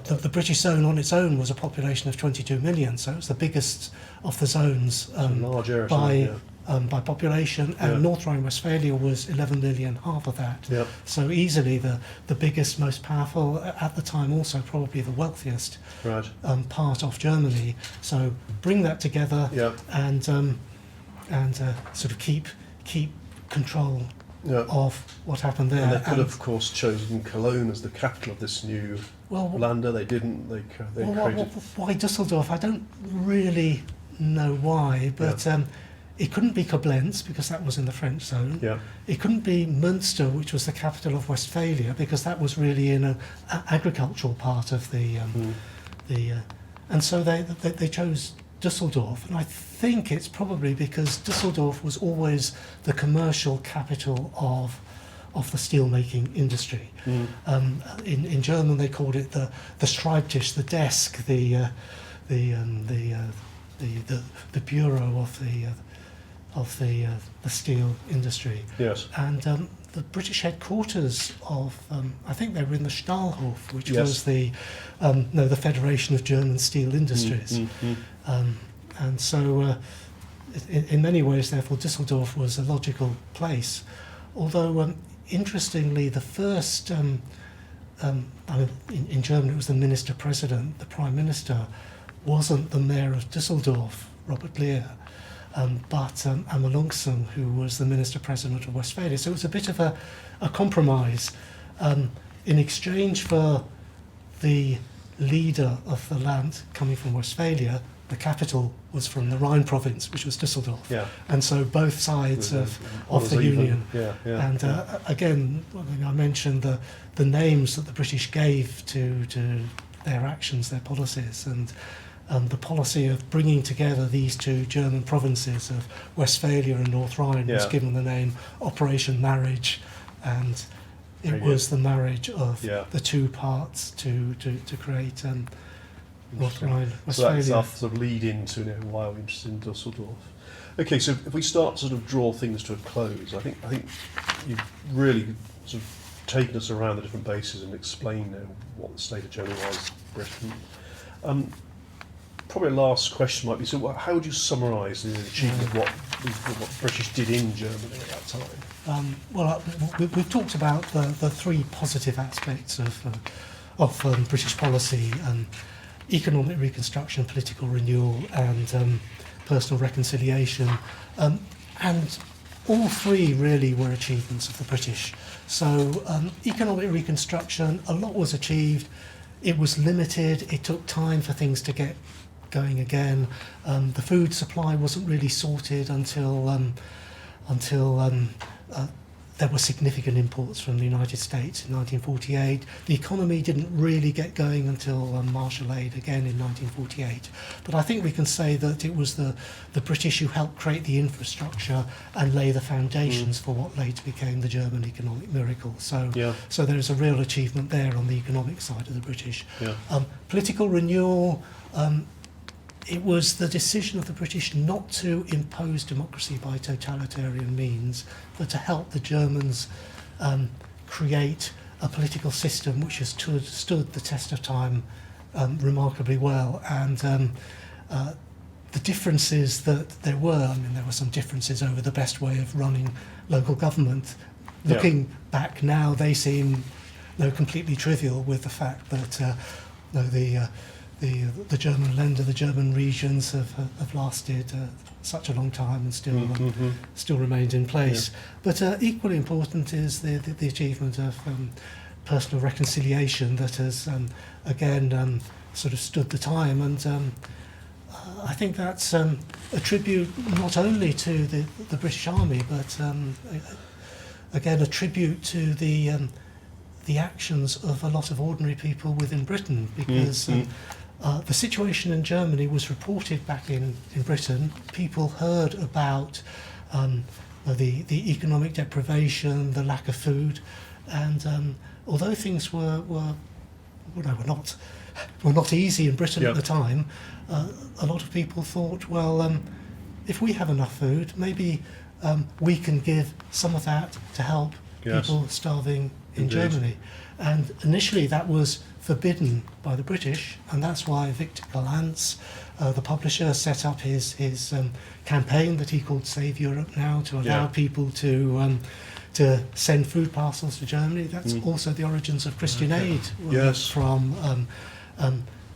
Speaker 2: the British zone on its own was a population of 22 million, so it was the biggest of the zones
Speaker 1: large area,
Speaker 2: by population, and North Rhine-Westphalia was 11 million, half of that.
Speaker 1: Yeah.
Speaker 2: So easily the biggest, most powerful, at the time also probably the wealthiest
Speaker 1: Right.
Speaker 2: part of Germany. So bring that together and sort of keep control of what happened there.
Speaker 1: And they could have, of course, chosen Cologne as the capital of this new Länder. They didn't. They created...
Speaker 2: Why Dusseldorf? I don't really know why, but it couldn't be Koblenz because that was in the French zone.
Speaker 1: Yeah.
Speaker 2: It couldn't be Münster, which was the capital of Westphalia, because that was really in an agricultural part of and so they chose Dusseldorf, and I think it's probably because Dusseldorf was always the commercial capital of the steelmaking industry. In German they called it the Schreibtisch, the desk, the bureau of the steel industry.
Speaker 1: Yes.
Speaker 2: And the British headquarters of, I think they were in the Stahlhof, which
Speaker 1: Yes.
Speaker 2: was the Federation of German Steel Industries. And so, in many ways, therefore, Dusseldorf was a logical place. Although, interestingly, the first, in Germany, it was the minister-president, the prime minister, wasn't the mayor of Dusseldorf, Robert Lear, but Anna Lungsson, who was the minister-president of Westphalia. So it was a bit of a compromise. In exchange for the leader of the land coming from Westphalia, the capital was from the Rhine province, which was Düsseldorf.
Speaker 1: Yeah.
Speaker 2: And so both sides of the union. And again, I mentioned the names that the British gave to their actions, their policies, and the policy of bringing together these two German provinces of Westphalia and North Rhine was given the name Operation Marriage, and it was the marriage of the two parts to create North Rhine-Westphalia.
Speaker 1: So that's our sort of lead into why we're interested in Dusseldorf. Okay, so if we start to sort of draw things to a close, I think you've really sort of taken us around the different bases and explained what the state of generalised Britain. Probably a last question might be, so how would you summarise the achievement of what the British did in Germany at that time?
Speaker 2: We've talked about the three positive aspects of British policy: economic reconstruction, political renewal, and personal reconciliation. And all three really were achievements of the British. So economic reconstruction, a lot was achieved. It was limited. It took time for things to get going again. The food supply wasn't really sorted until there were significant imports from the United States in 1948. The economy didn't really get going until Marshall Aid again in 1948. But I think we can say that it was the British who helped create the infrastructure and lay the foundations for what later became the German economic miracle. So there is a real achievement there on the economic side of the British. Political renewal, it was the decision of the British not to impose democracy by totalitarian means, but to help the Germans create a political system which has stood the test of time remarkably well. And the differences that there were some differences over the best way of running local government. Looking back now, they seem completely trivial, with the fact that the German Länder, the German regions have lasted such a long time and still remained in place. But equally important is the achievement of personal reconciliation that has again sort of stood the time, and I think that's a tribute not only to the British Army, but again a tribute to the actions of a lot of ordinary people within Britain, because the situation in Germany was reported back in Britain. People heard about the economic deprivation, the lack of food, and although things were not easy in Britain at the time, a lot of people thought, well, if we have enough food, maybe we can give some of that to help people starving in Germany. And initially that was forbidden by the British, and that's why Victor Gollancz, the publisher, set up his campaign that he called Save Europe Now, to allow people to send food parcels to Germany. That's also the origins of Christian Aid, from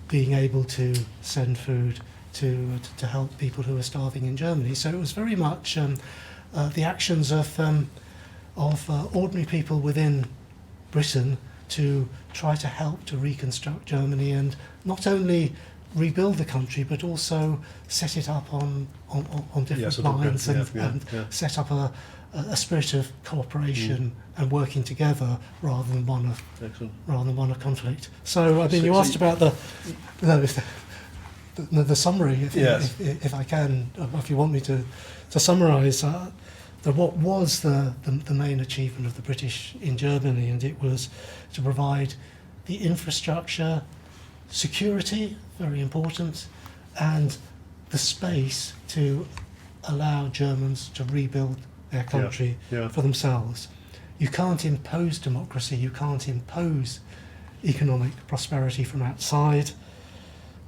Speaker 2: being able to send food to help people who are starving in Germany. So it was very much the actions of ordinary people within Britain to try to help to reconstruct Germany, and not only rebuild the country but also set it up on different lines, and set up a spirit of cooperation and working together rather than one of conflict. So I mean, you asked about the summary, if I can, if you want me to summarise what was the main achievement of the British in Germany, and it was to provide the infrastructure, security, very important, and the space to allow Germans to rebuild their country for themselves. You can't impose democracy, you can't impose economic prosperity from outside,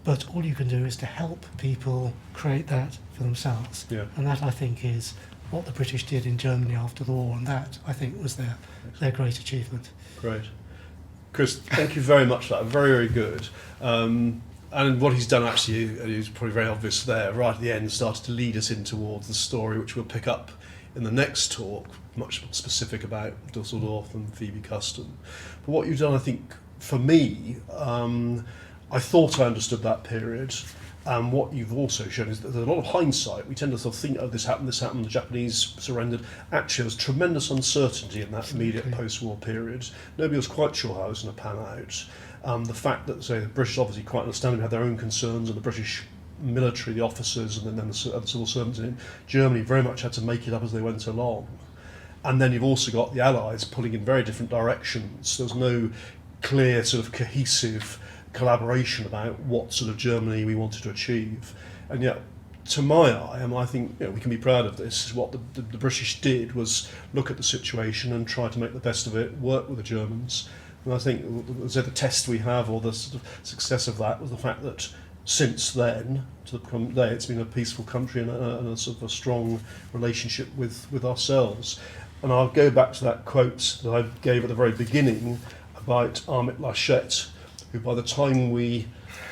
Speaker 2: but all you can do is to help people create that for themselves. And that, I think, is what the British did in Germany after the war, and that, I think, was their great achievement.
Speaker 1: Great. Chris, thank you very much for that. Very, very good. And what he's done, actually, is probably very obvious there, right at the end, started to lead us in towards the story, which we'll pick up in the next talk, much more specific about Dusseldorf and Phoebe Cusden. But what you've done, I think, for me, I thought I understood that period. And what you've also shown is that there's a lot of hindsight. We tend to sort of think, oh, this happened, the Japanese surrendered. Actually, there was tremendous uncertainty in that immediate post-war period. Nobody was quite sure how it was going to pan out. The fact that, say, the British, obviously quite understandably, had their own concerns, and the British military, the officers, and then the other civil servants in Germany very much had to make it up as they went along. And then you've also got the Allies pulling in very different directions. There was no clear sort of cohesive collaboration about what sort of Germany we wanted to achieve. And yet, to my eye, and I think we can be proud of this, what the British did was look at the situation and try to make the best of it, work with the Germans. And I think the test we have, or the sort of success of that, was the fact that since then, to the present day, it's been a peaceful country and a sort of a strong relationship with ourselves. And I'll go back to that quote that I gave at the very beginning about Amit Laschet, who, by the time we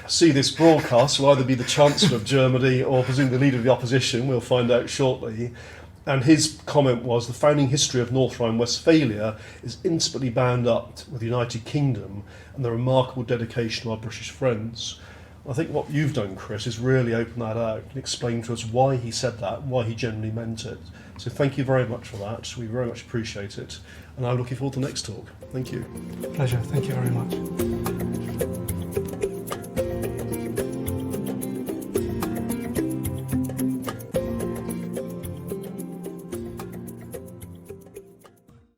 Speaker 1: see this broadcast, will either be the Chancellor of Germany or presumably the leader of the opposition. We'll find out shortly. And his comment was, the founding history of North Rhine-Westphalia is intimately bound up with the United Kingdom and the remarkable dedication of our British friends. I think what you've done, Chris, is really open that out and explain to us why he said that, why he genuinely meant it. So thank you very much for that. We very much appreciate it. And I'm looking forward to the next talk. Thank you.
Speaker 2: Pleasure. Thank you very much.